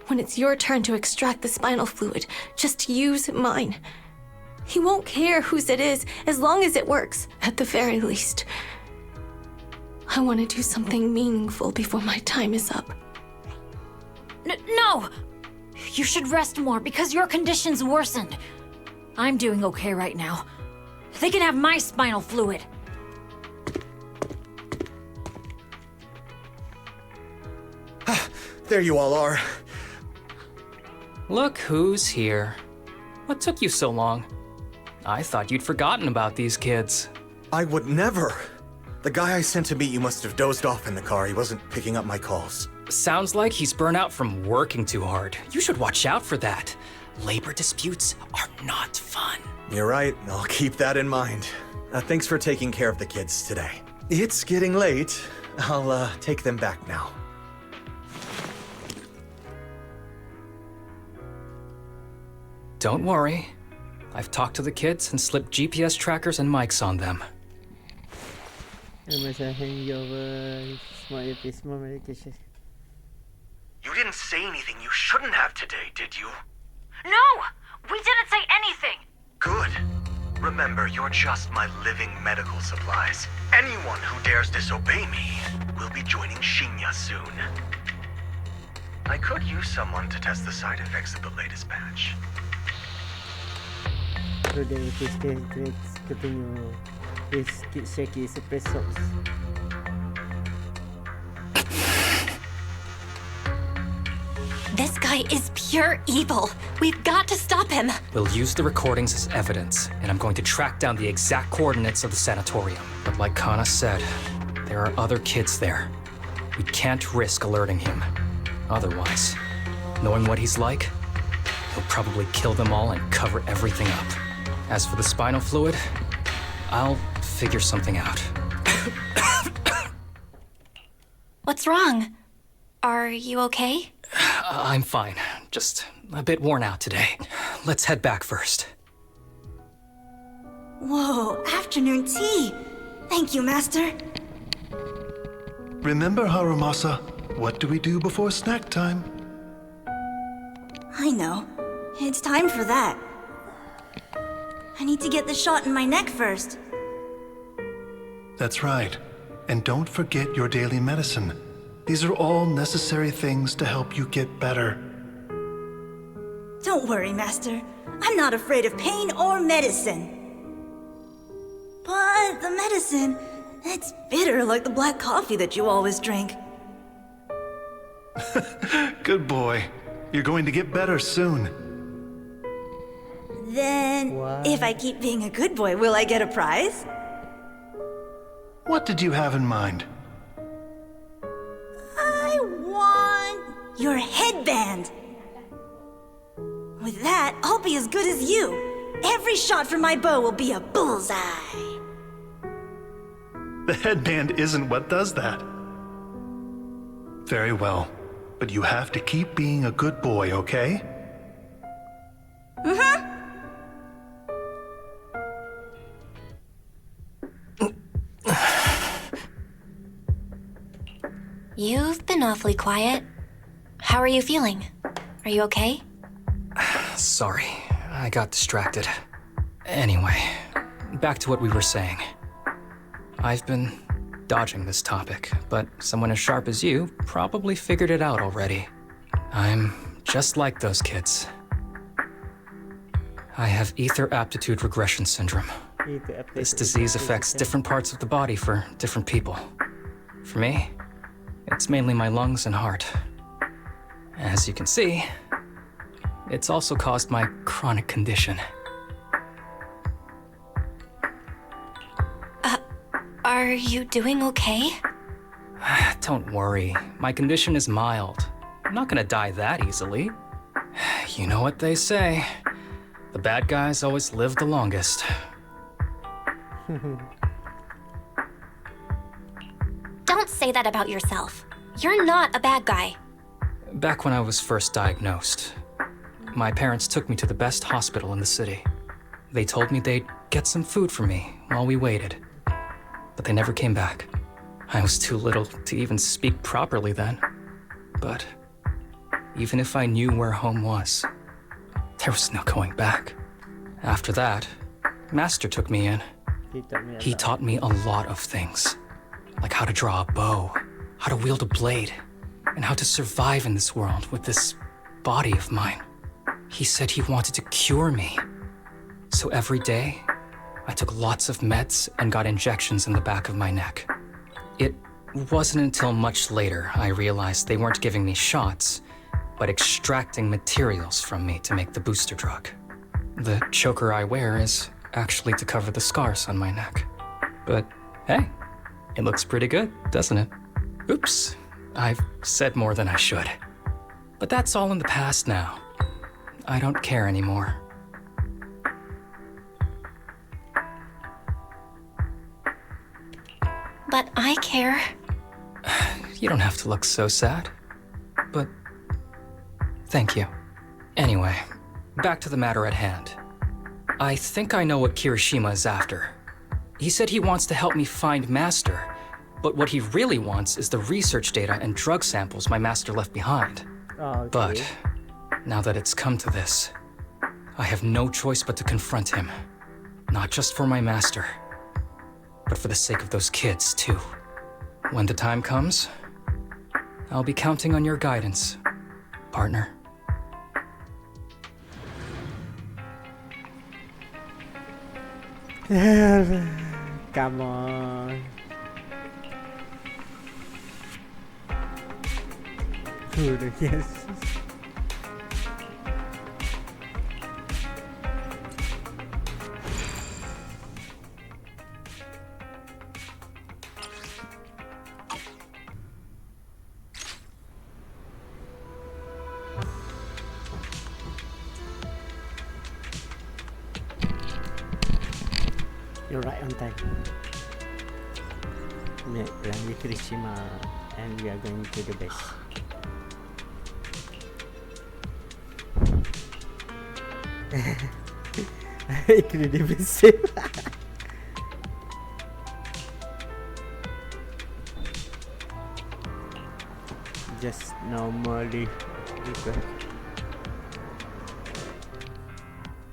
when it's your turn to extract the spinal fluid, just use mine. He won't care whose it is, as long as it works, at the very least. I want to do something meaningful before my time is up. No! You should rest more because your condition's worsened. I'm doing okay right now. They can have my spinal fluid. There you all are. Look who's here. What took you so long? I thought you'd forgotten about these kids. I would never. The guy I sent to meet you must have dozed off in the car. He wasn't picking up my calls. Sounds like he's burnt out from working too hard. You should watch out for that. Labor disputes are not fun. You're right. I'll keep that in mind. Thanks for taking care of the kids today. It's getting late. I'll take them back now. Don't worry. I've talked to the kids and slipped GPS trackers and mics on them. HoYoverse, more medication. You didn't say anything you shouldn't have today, did you? No! We didn't say anything! Good. Remember, you're just my living medical supplies. Anyone who dares disobey me will be joining Shinya soon. I could use someone to test the side effects of the latest batch. Today, please continue. Please keep shaky suppressors. This guy is pure evil. We've got to stop him. We'll use the recordings as evidence, and I'm going to track down the exact coordinates of the sanatorium. But like Kana said, there are other kids there. We can't risk alerting him. Otherwise, knowing what he's like, he'll probably kill them all and cover everything up. As for the spinal fluid, I'll figure something out. What's wrong? Are you okay? I'm fine. Just a bit worn out today. Let's head back first. Whoa, afternoon tea. Thank you, Master. Remember, Harumasa, what do we do before snack time? I know. It's time for that. I need to get the shot in my neck first. That's right. And don't forget your daily medicine. These are all necessary things to help you get better. Don't worry, Master. I'm not afraid of pain or medicine. But the medicine, it's bitter like the black coffee that you always drink. Good boy. You're going to get better soon. Then, if I keep being a good boy, will I get a prize? What did you have in mind? I want your headband. With that, I'll be as good as you. Every shot from my bow will be a bullseye. The headband isn't what does that. Very well, but you have to keep being a good boy, okay? Mm-hmm. You've been awfully quiet. How are you feeling? Are you okay? Sorry, I got distracted. Anyway, back to what we were saying. I've been dodging this topic, but someone as sharp as you probably figured it out already. I'm just like those kids. I have ether aptitude regression syndrome. This disease affects different parts of the body for different people. For me, it's mainly my lungs and heart. As you can see, it's also caused my chronic condition. Are you doing okay? Don't worry, my condition is mild. I'm not gonna die that easily. You know what they say, the bad guys always live the longest. Don't say that about yourself. You're not a bad guy. Back when I was first diagnosed, my parents took me to the best hospital in the city. They told me they'd get some food for me while we waited. But they never came back. I was too little to even speak properly then. But even if I knew where home was, there was no going back. After that, Master took me in. He taught me a lot of things, like how to draw a bow, how to wield a blade, and how to survive in this world with this body of mine. He said he wanted to cure me. So every day, I took lots of meds and got injections in the back of my neck. It wasn't until much later I realized they weren't giving me shots, but extracting materials from me to make the booster drug. The choker I wear is actually to cover the scars on my neck. But hey, it looks pretty good, doesn't it? Oops, I've said more than I should. But that's all in the past now. I don't care anymore. But I care. You don't have to look so sad. But thank you. Anyway, back to the matter at hand. I think I know what Kirishima is after. He said he wants to help me find Master, but what he really wants is the research data and drug samples my Master left behind. Okay. But now that it's come to this, I have no choice but to confront him. Not just for my Master, but for the sake of those kids, too. When the time comes, I'll be counting on your guidance, partner. Come on. Dude, yes. You're right on time. We are playing with Kirishima and we are going to the base. Incredibly safe. Just normally.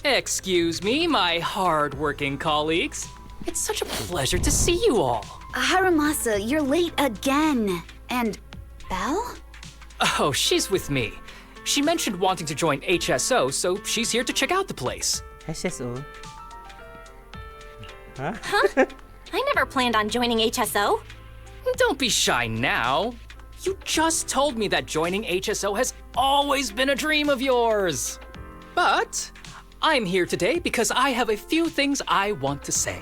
Excuse me, my hard-working colleagues. It's such a pleasure to see you all. Harumasa, you're late again. And Belle? Oh, she's with me. She mentioned wanting to join HSO, so she's here to check out the place. HSO? Huh? I never planned on joining HSO. Don't be shy now. You just told me that joining HSO has always been a dream of yours. But I'm here today because I have a few things I want to say.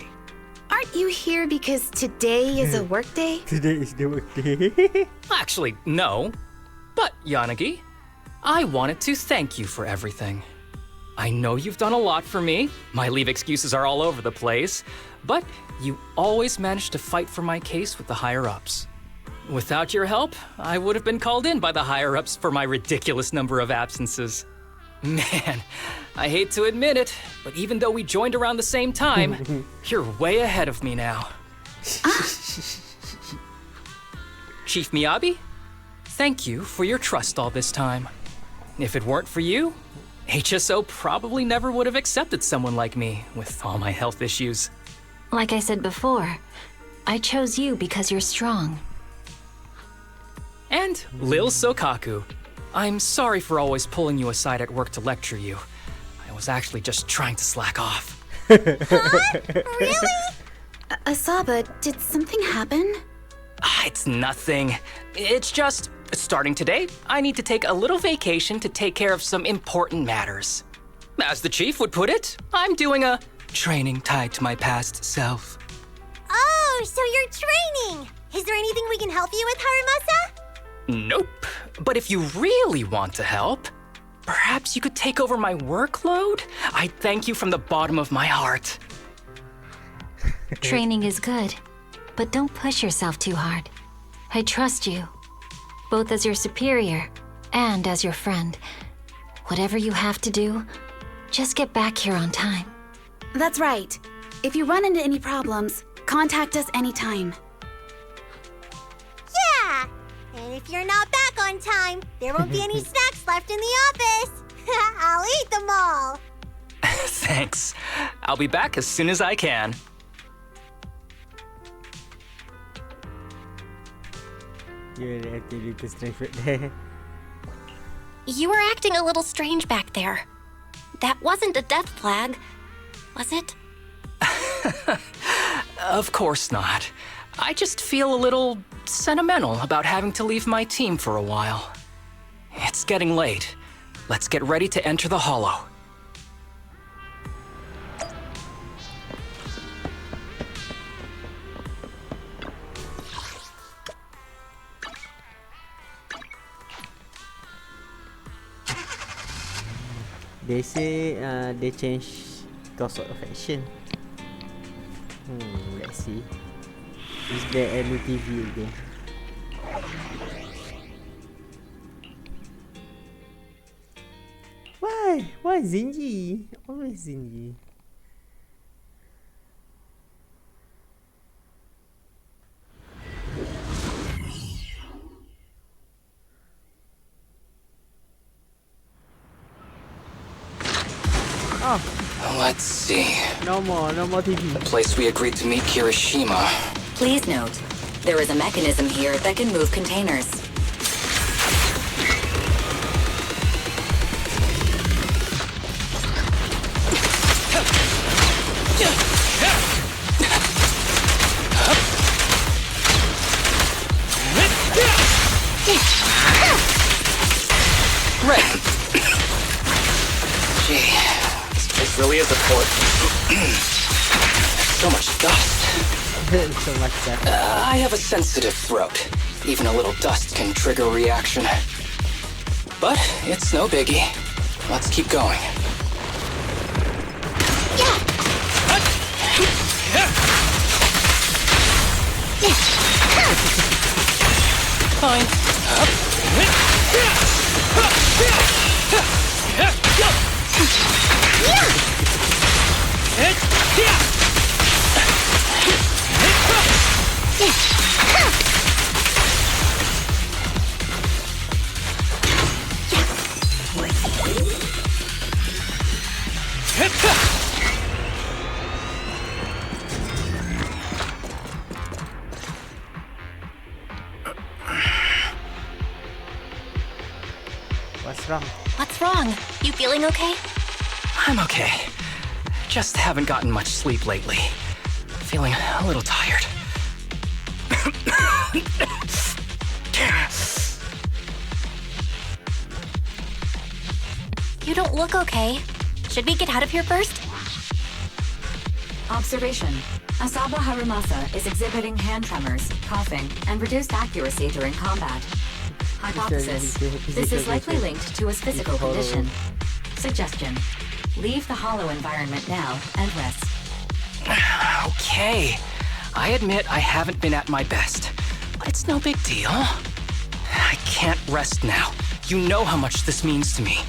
Aren't you here because today is a work day? Today is the work day. Actually, no. But, Yanagi, I wanted to thank you for everything. I know you've done a lot for me. My leave excuses are all over the place. But you always managed to fight for my case with the higher-ups. Without your help, I would have been called in by the higher-ups for my ridiculous number of absences. Man, I hate to admit it, but even though we joined around the same time, you're way ahead of me now. Chief Miyabi, thank you for your trust all this time. If it weren't for you, HSO probably never would have accepted someone like me with all my health issues. Like I said before, I chose you because you're strong. And Lil Sokaku, I'm sorry for always pulling you aside at work to lecture you. I was actually just trying to slack off. Really? Asaba, did something happen? It's nothing. It's just, starting today, I need to take a little vacation to take care of some important matters. As the chief would put it, I'm doing a training tied to my past self. Oh, so you're training! Is there anything we can help you with, Harumasa? Nope. But if you really want to help, perhaps you could take over my workload? I thank you from the bottom of my heart. Training is good, but don't push yourself too hard. I trust you, both as your superior and as your friend. Whatever you have to do, just get back here on time. That's right. If you run into any problems, contact us anytime. Yeah! And if you're not back on time, there won't be any snacks left in the office. I'll eat them all. Thanks. I'll be back as soon as I can. You reacted a little strange right there. You were acting a little strange back there. That wasn't a death flag, was it? Of course not. I just feel a little sentimental about having to leave my team for a while. It's getting late. Let's get ready to enter the Hollow. They say they change course of action. Let's see. Is there any TV again? Why? Why Zinji? Always Zinji. Let's see. No more TV. The place we agreed to meet Kirishima. Please note, there is a mechanism here that can move containers. Right. Gee, this place really is a port. So much dust. So much dust. I have a sensitive throat. Even a little dust can trigger a reaction. But it's no biggie. Let's keep going. Fine. What's wrong? What's wrong? You feeling okay? I'm okay. Just haven't gotten much sleep lately. feeling a little tired. You don't look okay. Should we get out of here first? Observation. Asaba Harumasa is exhibiting hand tremors, coughing, and reduced accuracy during combat. Hypothesis. This is likely linked to his physical condition. Suggestion. Leave the hollow environment now and rest. Okay. I admit I haven't been at my best, but it's no big deal. I can't rest now. You know how much this means to me.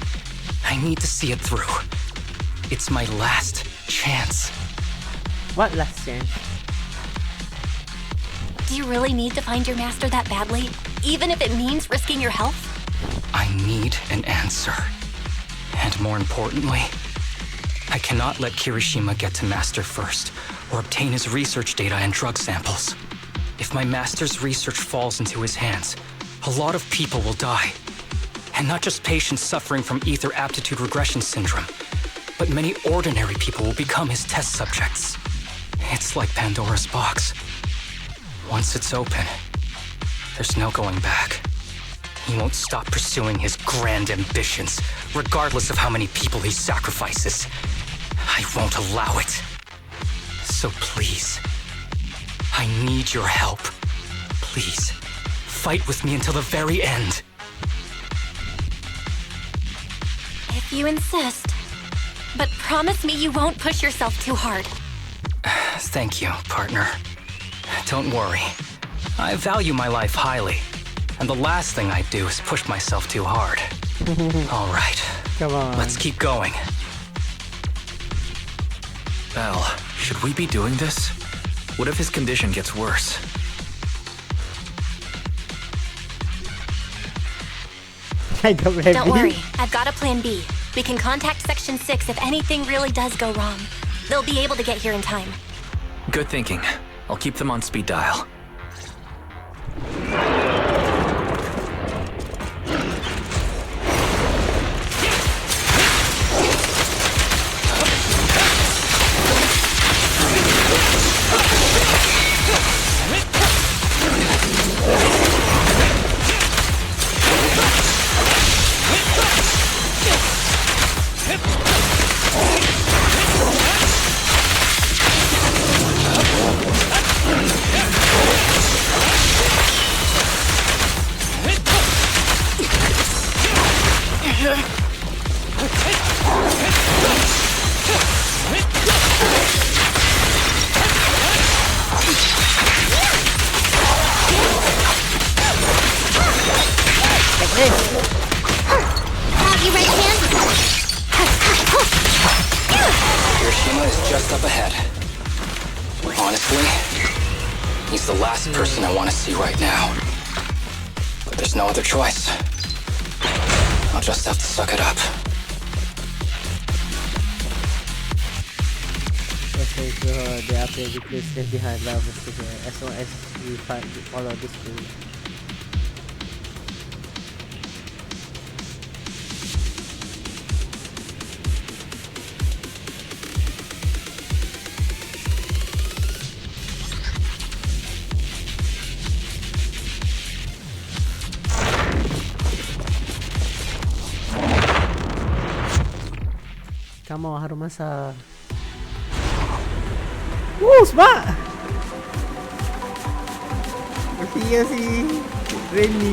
I need to see it through. It's my last chance. What last chance? Do you really need to find your master that badly? Even if it means risking your health? I need an answer. And more importantly, I cannot let Kirishima get to Master first, or obtain his research data and drug samples. If my Master's research falls into his hands, a lot of people will die. And not just patients suffering from ether aptitude regression syndrome, but many ordinary people will become his test subjects. It's like Pandora's box. Once it's open, there's no going back. He won't stop pursuing his grand ambitions, regardless of how many people he sacrifices. I won't allow it. So please, I need your help. Please, fight with me until the very end. If you insist. But promise me you won't push yourself too hard. Thank you, partner. Don't worry. I value my life highly, and the last thing I do is push myself too hard. All right. Come on. Let's keep going. Belle, should we be doing this? What if his condition gets worse? Don't worry, I've got a plan B. We can contact Section 6 if anything really does go wrong. They'll be able to get here in time. Good thinking. I'll keep them on speed dial. Kirishima is just up ahead. Honestly, he's the last person I want to see right now. But there's no other choice. I'll just have to suck it up. Okay, so they are basically stay behind levels as long as we follow this route. Come on, Harumasa. Woo, smart! Iya sih, Randy.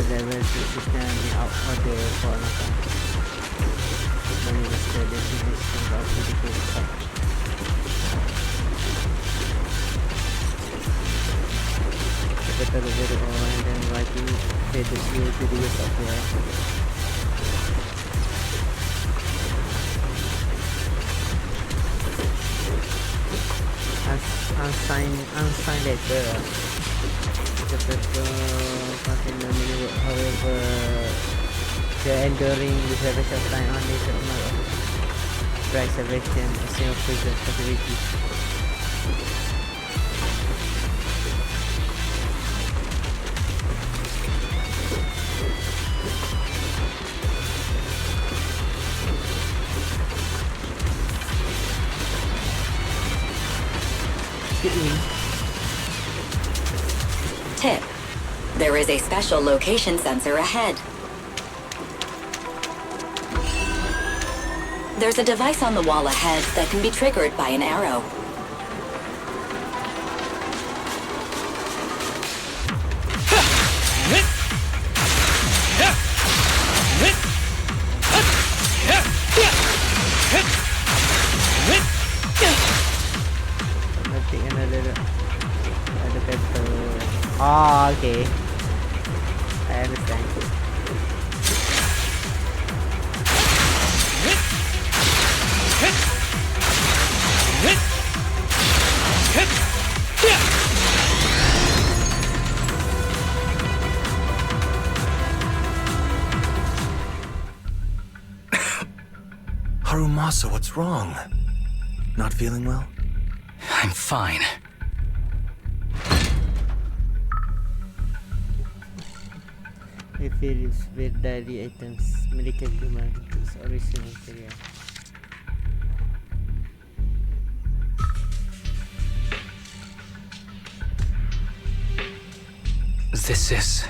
Diversity can be out order for another. Many of the definitions of critical thought. Better very on and then writing pages to the use of the unsigned letter. The paper contain the many work. However, the enduring reservation of time on the amount of preservation is still present facility. Tip. There is a special location sensor ahead. There's a device on the wall ahead that can be triggered by an arrow. Oh, okay. I understand. Harumasa, what's wrong? Not feeling well? I'm fine. Ethereal with daily items, medical demand to its original material. This is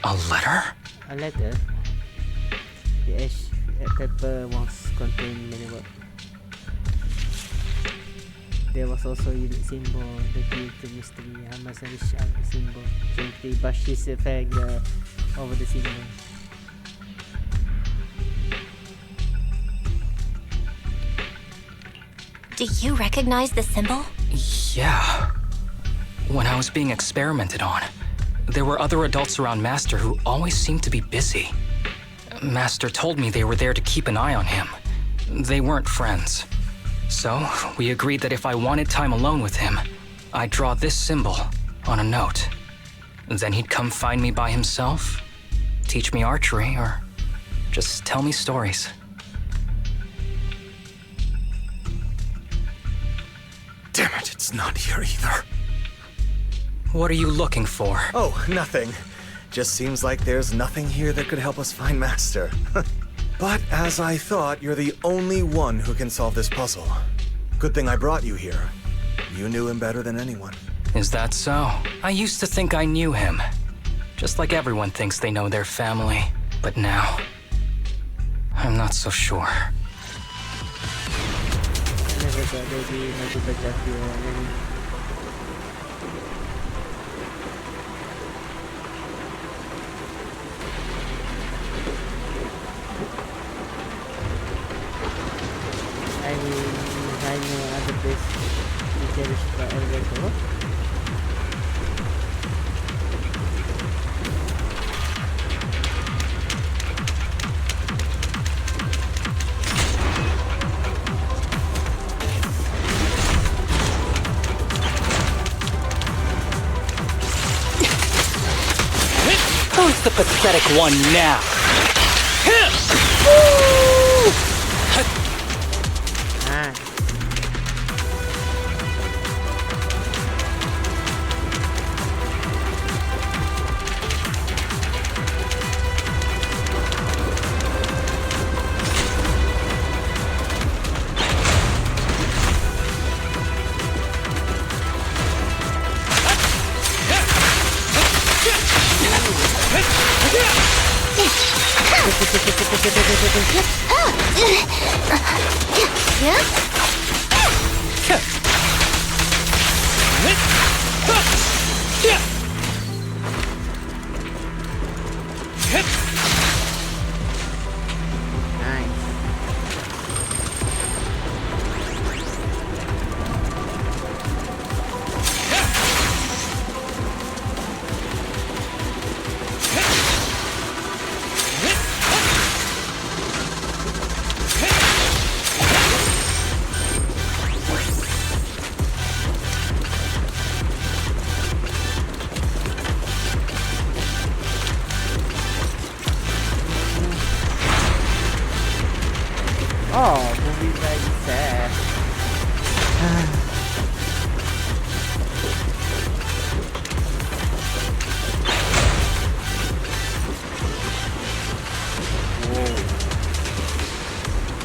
a letter? A letter? The ash paper once contained many words. There was also a unique symbol, the key to mystery. I must reach out the symbol. Gently brush his finger over the symbol. Do you recognize the symbol? Yeah. When I was being experimented on, there were other adults around Master who always seemed to be busy. Master told me they were there to keep an eye on him. They weren't friends. So, we agreed that if I wanted time alone with him, I'd draw this symbol on a note. Then he'd come find me by himself, teach me archery, or just tell me stories. Damn it, it's not here either. What are you looking for? Oh, nothing. Just seems like there's nothing here that could help us find Master. But as I thought, you're the only one who can solve this puzzle. Good thing I brought you here. You knew him better than anyone. Is that so? I used to think I knew him. Just like everyone thinks they know their family. But now, I'm not so sure. I never thought they'd be multi-projectile. I know other place you can reach the elevator. Who's the pathetic one now?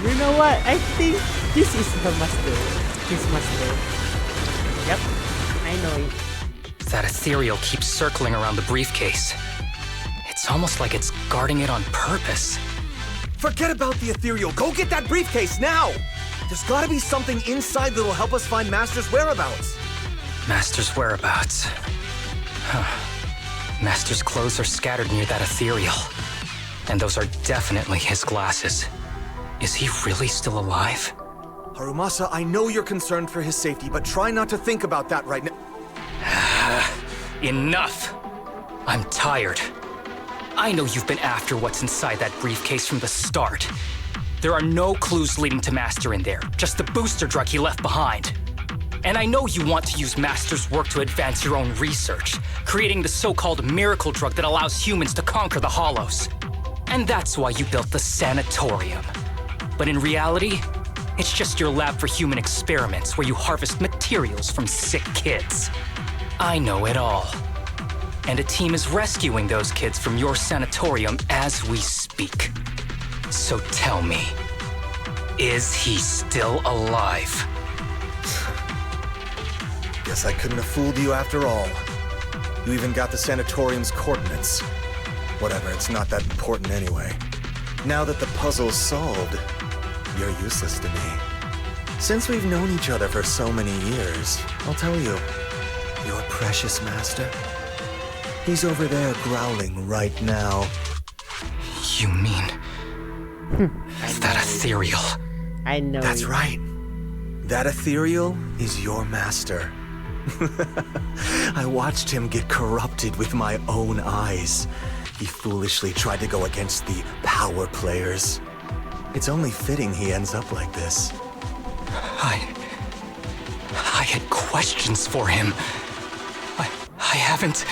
You know what? I think this is her master. His master. Yep, I know it. That Ethereal keeps circling around the briefcase. It's almost like it's guarding it on purpose. Forget about the Ethereal. Go get that briefcase now! There's gotta be something inside that'll help us find Master's whereabouts. Master's whereabouts. Huh. Master's clothes are scattered near that Ethereal. And those are definitely his glasses. Is he really still alive? Harumasa, I know you're concerned for his safety, but try not to think about that right now. Enough! I'm tired. I know you've been after what's inside that briefcase from the start. There are no clues leading to Master in there, just the booster drug he left behind. And I know you want to use Master's work to advance your own research, creating the so-called miracle drug that allows humans to conquer the Hollows. And that's why you built the sanatorium. But in reality, it's just your lab for human experiments where you harvest materials from sick kids. I know it all. And a team is rescuing those kids from your sanatorium as we speak. So tell me, is he still alive? Guess I couldn't have fooled you after all. You even got the sanatorium's coordinates. Whatever, it's not that important anyway. Now that the puzzle's solved, you're useless to me. Since we've known each other for so many years, I'll tell you, your precious master, he's over there growling right now. You mean... that Ethereal? I know. That's right. That Ethereal is your master. I watched him get corrupted with my own eyes. He foolishly tried to go against the power players. It's only fitting he ends up like this. I had questions for him. I haven't...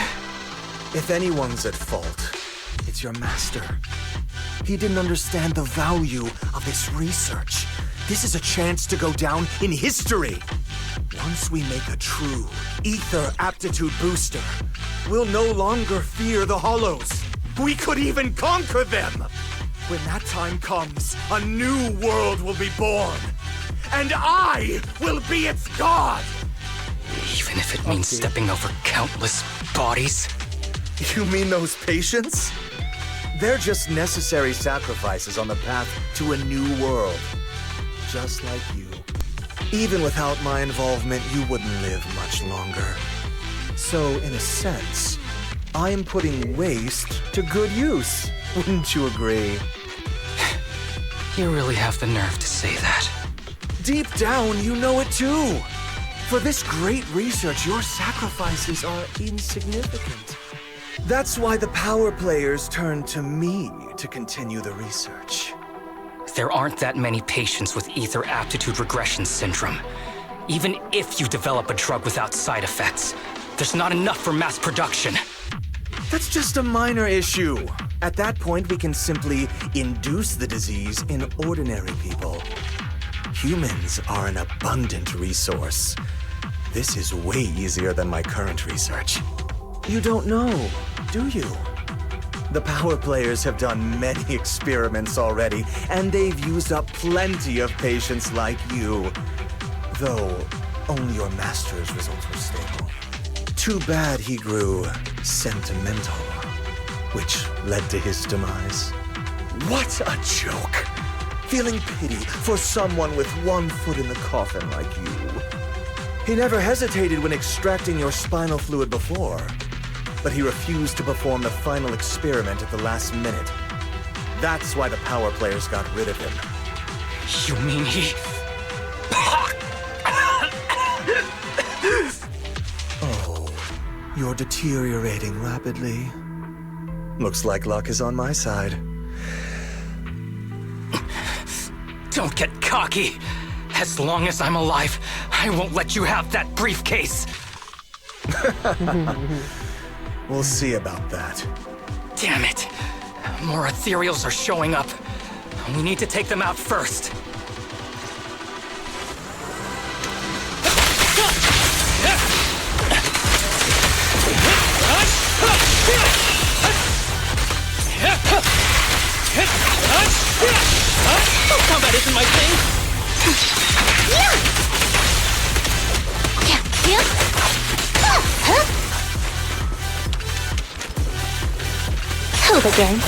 If anyone's at fault, it's your master. He didn't understand the value of this research. This is a chance to go down in history. Once we make a true ether aptitude booster, we'll no longer fear the Hollows. We could even conquer them. When that time comes, a new world will be born. And I will be its god! Even if it means stepping over countless bodies? You mean those patients? They're just necessary sacrifices on the path to a new world. Just like you. Even without my involvement, you wouldn't live much longer. So, in a sense, I am putting waste to good use. Wouldn't you agree? You really have the nerve to say that. Deep down, you know it too. For this great research, your sacrifices are insignificant. That's why the power players turn to me to continue the research. There aren't that many patients with ether aptitude regression syndrome. Even if you develop a drug without side effects, there's not enough for mass production. That's just a minor issue. At that point, we can simply induce the disease in ordinary people. Humans are an abundant resource. This is way easier than my current research. You don't know, do you? The power players have done many experiments already, and they've used up plenty of patients like you. Though, only your master's results were stable. Too bad he grew sentimental, which led to his demise. What a joke! Feeling pity for someone with one foot in the coffin like you. He never hesitated when extracting your spinal fluid before, but he refused to perform the final experiment at the last minute. That's why the power players got rid of him. You mean he... Oh, you're deteriorating rapidly. Looks like luck is on my side. Don't get cocky. As long as I'm alive, I won't let you have that briefcase. We'll see about that. Damn it. More Ethereals are showing up. We need to take them out first. Combat isn't my thing. Yeah. again.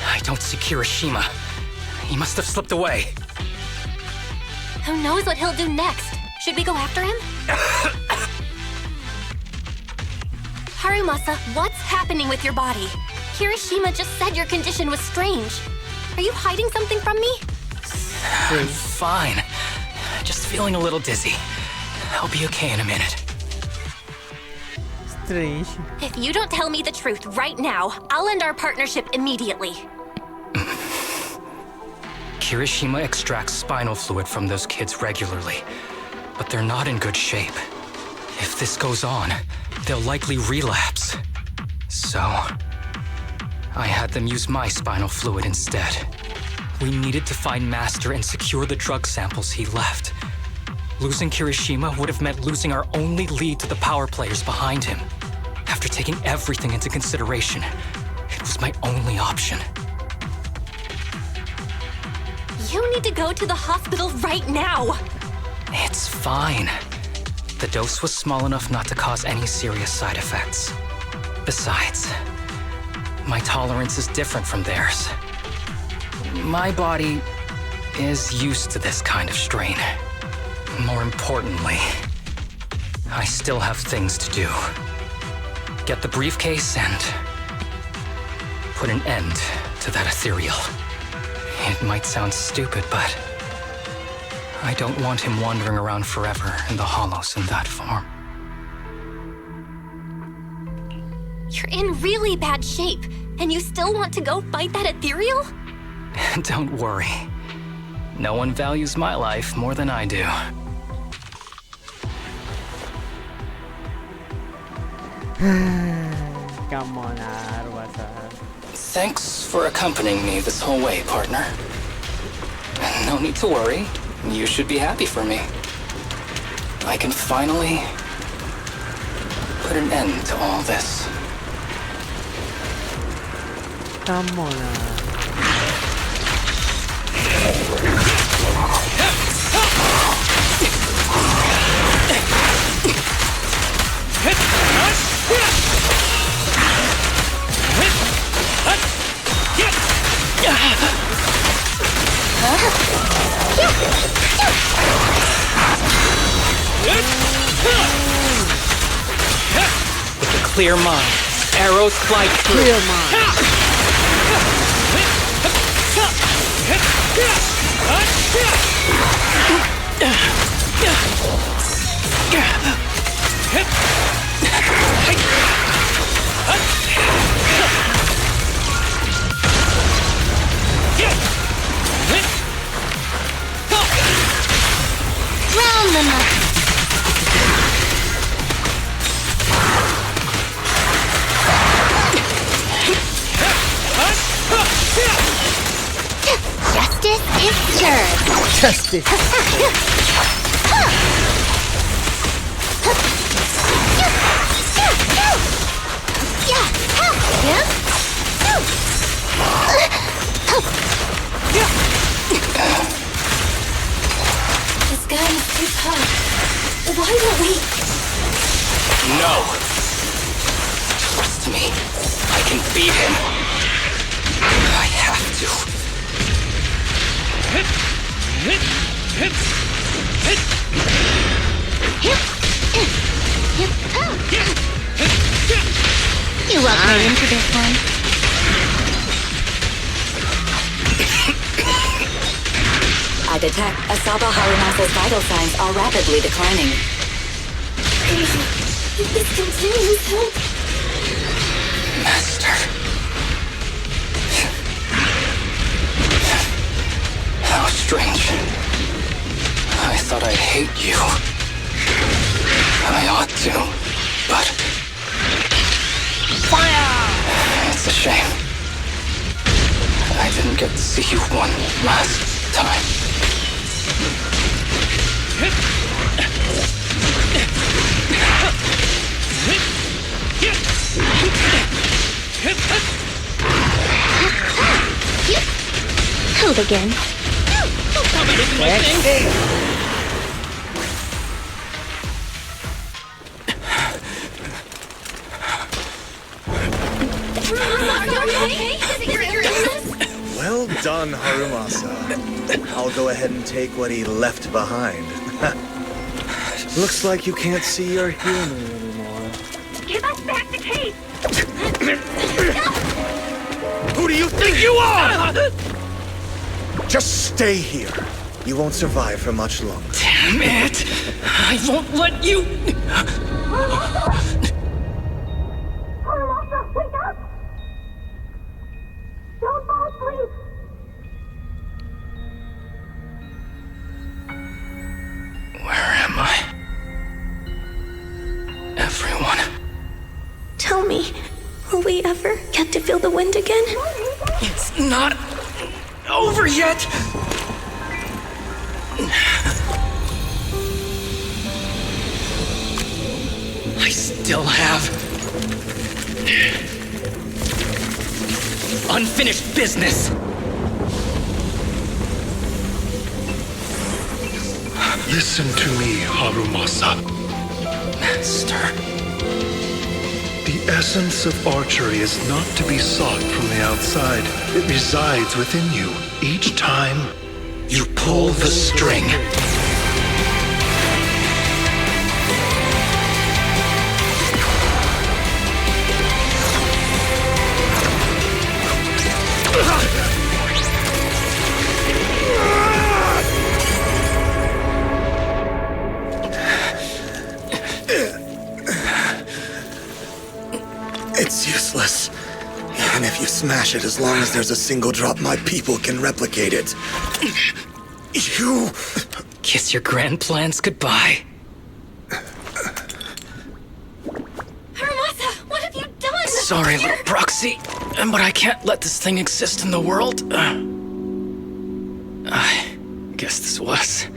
I don't see Kirishima. He must have slipped away. Who knows what he'll do next? Should we go after him? Harumasa, what's happening with your body? Kirishima just said your condition was strange. Are you hiding something from me? I'm fine. Just feeling a little dizzy. I'll be okay in a minute. Strange. If you don't tell me the truth right now, I'll end our partnership immediately. Kirishima extracts spinal fluid from those kids regularly, but they're not in good shape. If this goes on, they'll likely relapse. So, I had them use my spinal fluid instead. We needed to find Master and secure the drug samples he left. Losing Kirishima would have meant losing our only lead to the power players behind him. After taking everything into consideration, it was my only option. You need to go to the hospital right now! It's fine. The dose was small enough not to cause any serious side effects. Besides, my tolerance is different from theirs. My body is used to this kind of strain. More importantly, I still have things to do. Get the briefcase and put an end to that Ethereal. It might sound stupid, but I don't want him wandering around forever in the hollows in that form. You're in really bad shape, and you still want to go fight that Ethereal? Don't worry. No one values my life more than I do. Come on, Harumasa. Thanks for accompanying me this whole way, partner. No need to worry. You should be happy for me. I can finally put an end to all this. Come on. With a clear mind, arrows fly through. Clear mind. Round them up. Justice is served. Justice. This guy is too tough. Why don't we... No! Trust me. I can beat him. I have to. You welcome me into this one. I detect Asaba Harumasa's vital signs are rapidly declining. If this continues, help... Master. How strange. I thought I'd hate you. I ought to, but... Fire! It's a shame. I didn't get to see you one last time. again. Well done, Harumasa. I'll go ahead and take what he left behind. Looks like you can't see your human anymore. Give us back the case! Who do you think you are? Just stay here. You won't survive for much longer. Damn it! I won't let you... Harumasa, wake up! Don't fall asleep! Where am I? Everyone. Tell me, will we ever get to feel the wind again? It's not over yet! I still have unfinished business. Listen to me, Harumasa. Master. The essence of archery is not to be sought from the outside. It resides within you. Each time you pull the string. It's useless. Even if you smash it, as long as there's a single drop, my people can replicate it. You... Kiss your grand plans goodbye. Harumasa, what have you done? Sorry, little proxy, but I can't let this thing exist in the world. I guess this was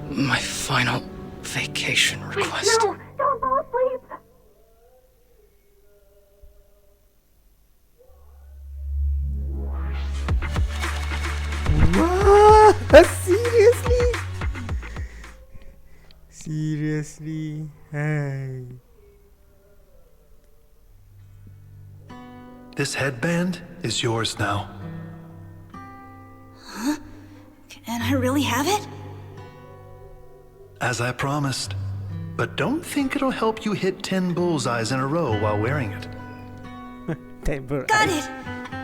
my final vacation request. No, don't fall asleep. What? Seriously? Seriously? Hey. This headband is yours now. Huh? Can I really have it? As I promised. But don't think it'll help you hit 10 bullseyes in a row while wearing it. Got it!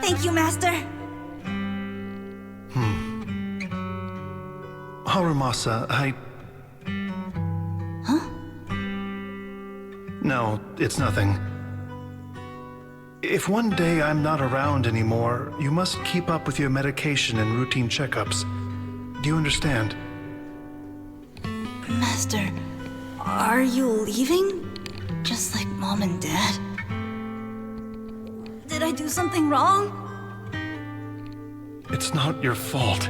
Thank you, Master. Harumasa, Huh? No, it's nothing. If one day I'm not around anymore, you must keep up with your medication and routine checkups. Do you understand? Master, are you leaving? Just like Mom and Dad? Did I do something wrong? It's not your fault.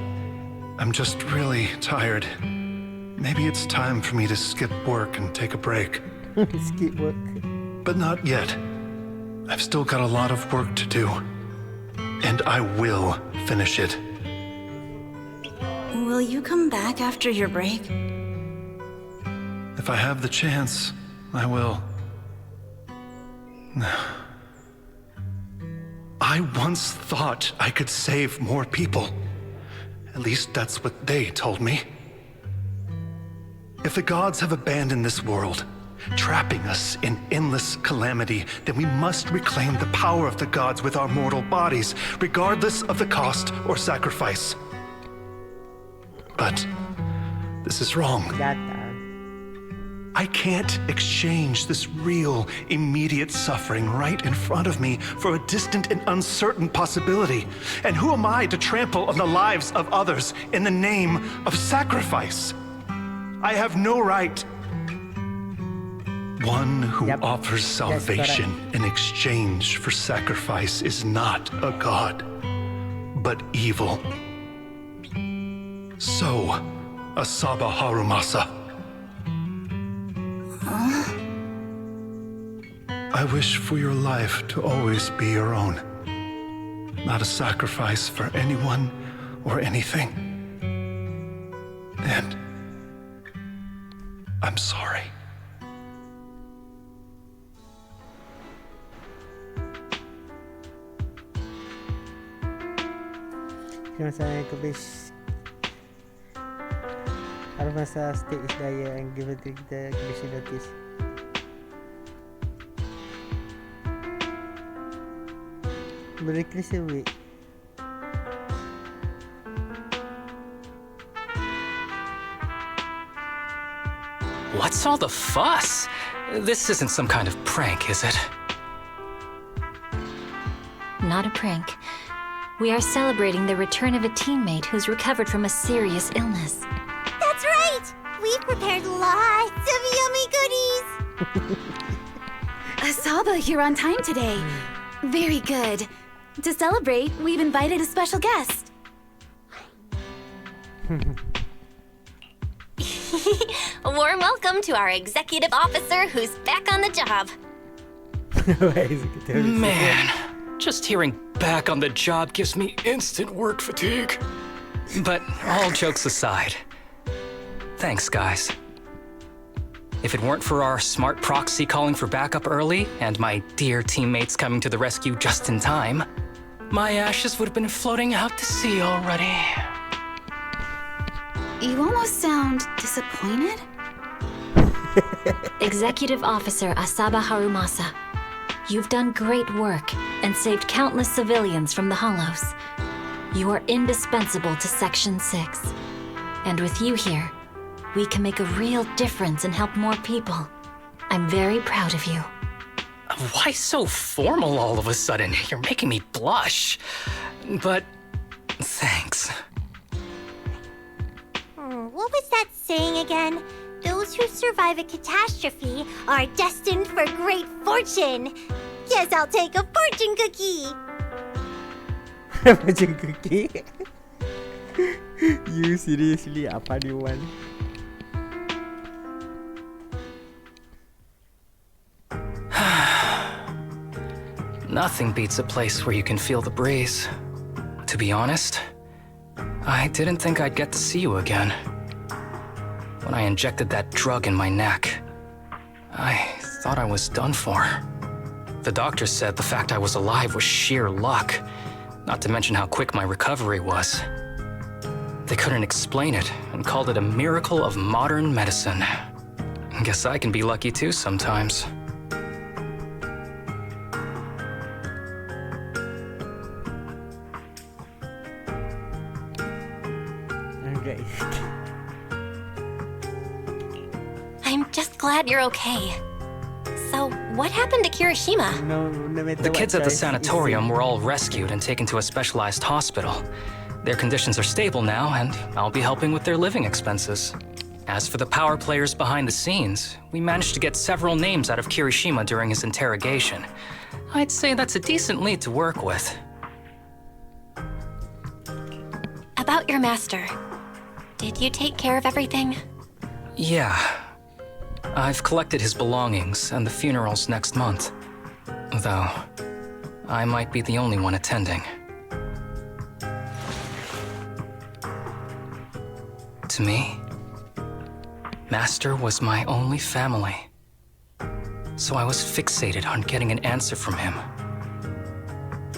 I'm just really tired. Maybe it's time for me to skip work and take a break. Skip work. But not yet. I've still got a lot of work to do. And I will finish it. Will you come back after your break? If I have the chance, I will. I once thought I could save more people. At least that's what they told me. If the gods have abandoned this world, trapping us in endless calamity, then we must reclaim the power of the gods with our mortal bodies, regardless of the cost or sacrifice. But this is wrong. I can't exchange this real, immediate suffering right in front of me for a distant and uncertain possibility. And who am I to trample on the lives of others in the name of sacrifice? I have no right. One who offers salvation in exchange for sacrifice is not a god, but evil. So, Asaba Harumasa. I wish for your life to always be your own. Not a sacrifice for anyone or anything. And I'm sorry. Harumasa state is dire and given to the commission notice. Reckless away. What's all the fuss? This isn't some kind of prank, is it? Not a prank. We are celebrating the return of a teammate who's recovered from a serious illness. That's right! We've prepared lots of yummy goodies! Asaba, you're on time today. Very good. To celebrate, we've invited a special guest. A warm welcome to our executive officer who's back on the job. Man, just hearing back on the job gives me instant work fatigue. But all jokes aside, thanks, guys. If it weren't for our smart proxy calling for backup early and my dear teammates coming to the rescue just in time, my ashes would have been floating out to sea already. You almost sound disappointed. Executive Officer Asaba Harumasa, you've done great work and saved countless civilians from the Hollows. You are indispensable to Section 6. And with you here, we can make a real difference and help more people. I'm very proud of you. Why so formal all of a sudden? You're making me blush. But thanks. What was that saying again? Those who survive a catastrophe are destined for great fortune. Guess I'll take a fortune cookie. Fortune cookie? You seriously apa do you want? Nothing beats a place where you can feel the breeze. To be honest, I didn't think I'd get to see you again. When I injected that drug in my neck, I thought I was done for. The doctor said the fact I was alive was sheer luck, not to mention how quick my recovery was. They couldn't explain it and called it a miracle of modern medicine. Guess I can be lucky too sometimes. I'm just glad you're okay. So, what happened to Kirishima? The kids at the sanatorium were all rescued and taken to a specialized hospital. Their conditions are stable now, and I'll be helping with their living expenses. As for the power players behind the scenes, we managed to get several names out of Kirishima during his interrogation. I'd say that's a decent lead to work with. About your master. Did you take care of everything? Yeah. I've collected his belongings, and the funeral's next month. Though, I might be the only one attending. To me, Master was my only family. So I was fixated on getting an answer from him.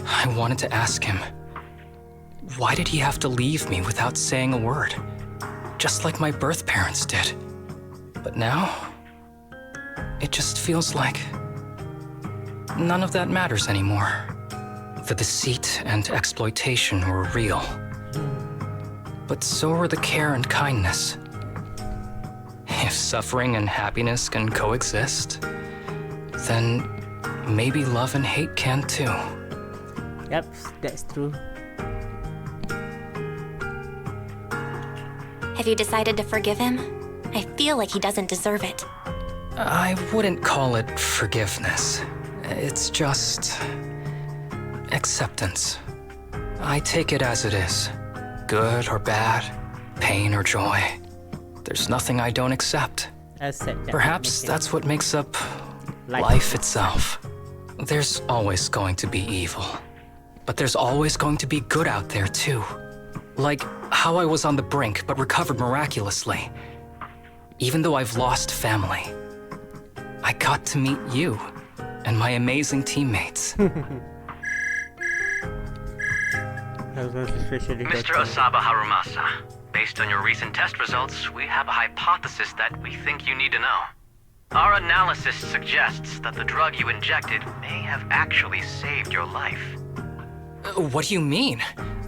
I wanted to ask him, why did he have to leave me without saying a word? Just like my birth parents did. But now, it just feels like none of that matters anymore. The deceit and exploitation were real. But so are the care and kindness. If suffering and happiness can coexist, then maybe love and hate can too. Yep, that's true. Have you decided to forgive him? I feel like he doesn't deserve it. I wouldn't call it forgiveness. It's just acceptance. I take it as it is. Good or bad, pain or joy. There's nothing I don't accept. Perhaps that's what makes up life itself. There's always going to be evil. But there's always going to be good out there too. Like how I was on the brink but recovered miraculously. Even though I've lost family, I got to meet you and my amazing teammates. Mr. Asaba Harumasa, based on your recent test results, we have a hypothesis that we think you need to know. Our analysis suggests that the drug you injected may have actually saved your life. What do you mean?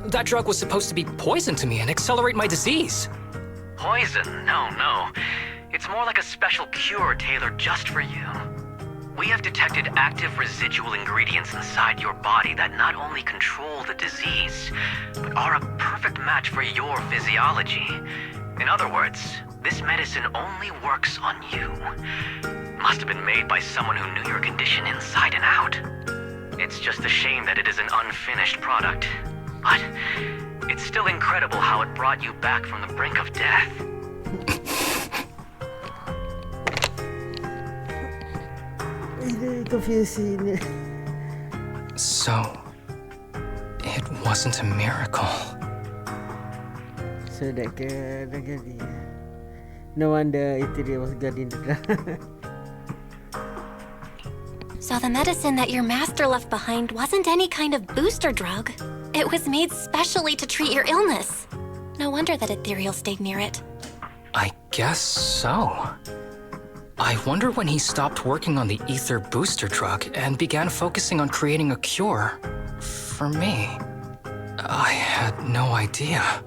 That drug was supposed to be poison to me and accelerate my disease. Poison? No. It's more like a special cure tailored just for you. We have detected active residual ingredients inside your body that not only control the disease, but are a perfect match for your physiology. In other words, this medicine only works on you. Must have been made by someone who knew your condition inside and out. It's just a shame that it is an unfinished product. But it's still incredible how it brought you back from the brink of death. Confusing. So, it wasn't a miracle. So that no wonder Ethereal was guarding the drug. So the medicine that your master left behind wasn't any kind of booster drug. It was made specially to treat your illness. No wonder that Ethereal stayed near it. I guess so. I wonder when he stopped working on the ether booster drug and began focusing on creating a cure for me. I had no idea.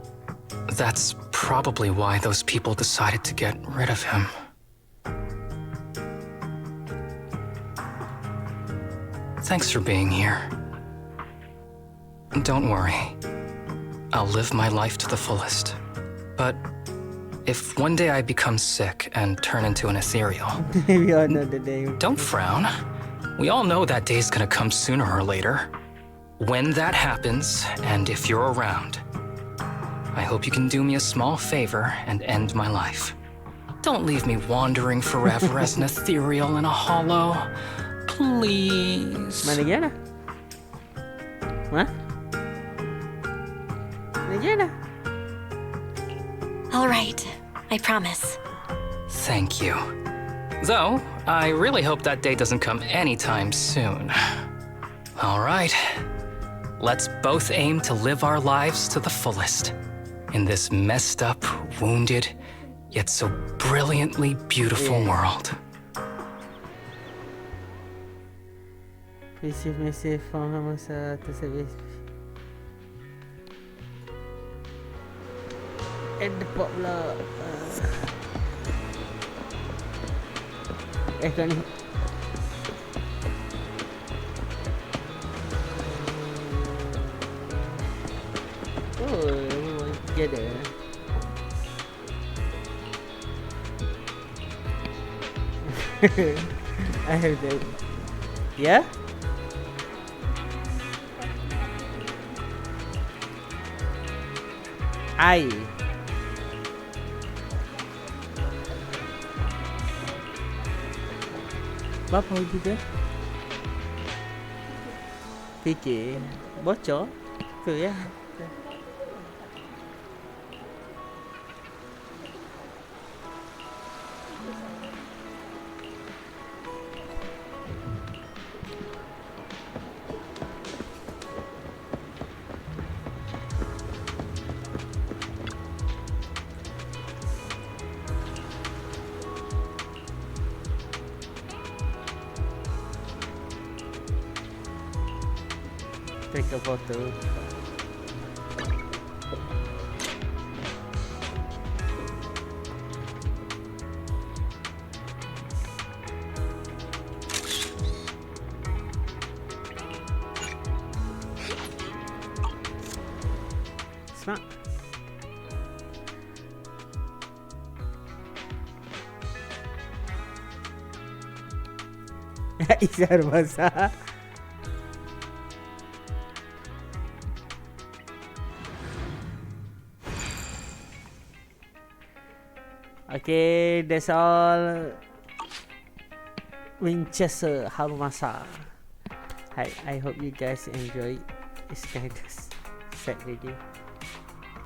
That's probably why those people decided to get rid of him. Thanks for being here. Don't worry. I'll live my life to the fullest. But if one day I become sick and turn into an ethereal, we all know the day. Don't frown. We all know that day's gonna come sooner or later. When that happens, and if you're around, I hope you can do me a small favor and end my life. Don't leave me wandering forever as an ethereal in a hollow. Please. Mana gana? What? Mana gana? All right, I promise. Thank you. Though, I really hope that day doesn't come anytime soon. All right. Let's both aim to live our lives to the fullest in this messed up, wounded, yet so brilliantly beautiful world. Receive message from harumasa to service. At the pop lah. Kau ni. Oh, together. I have that. Yeah? I. Berapa juga? Fikir bocor tu ya. Take a photo. Smart. Isa harumasa. Okay, that's all. Windchaser harumasa. I hope you guys enjoy this kind of set video.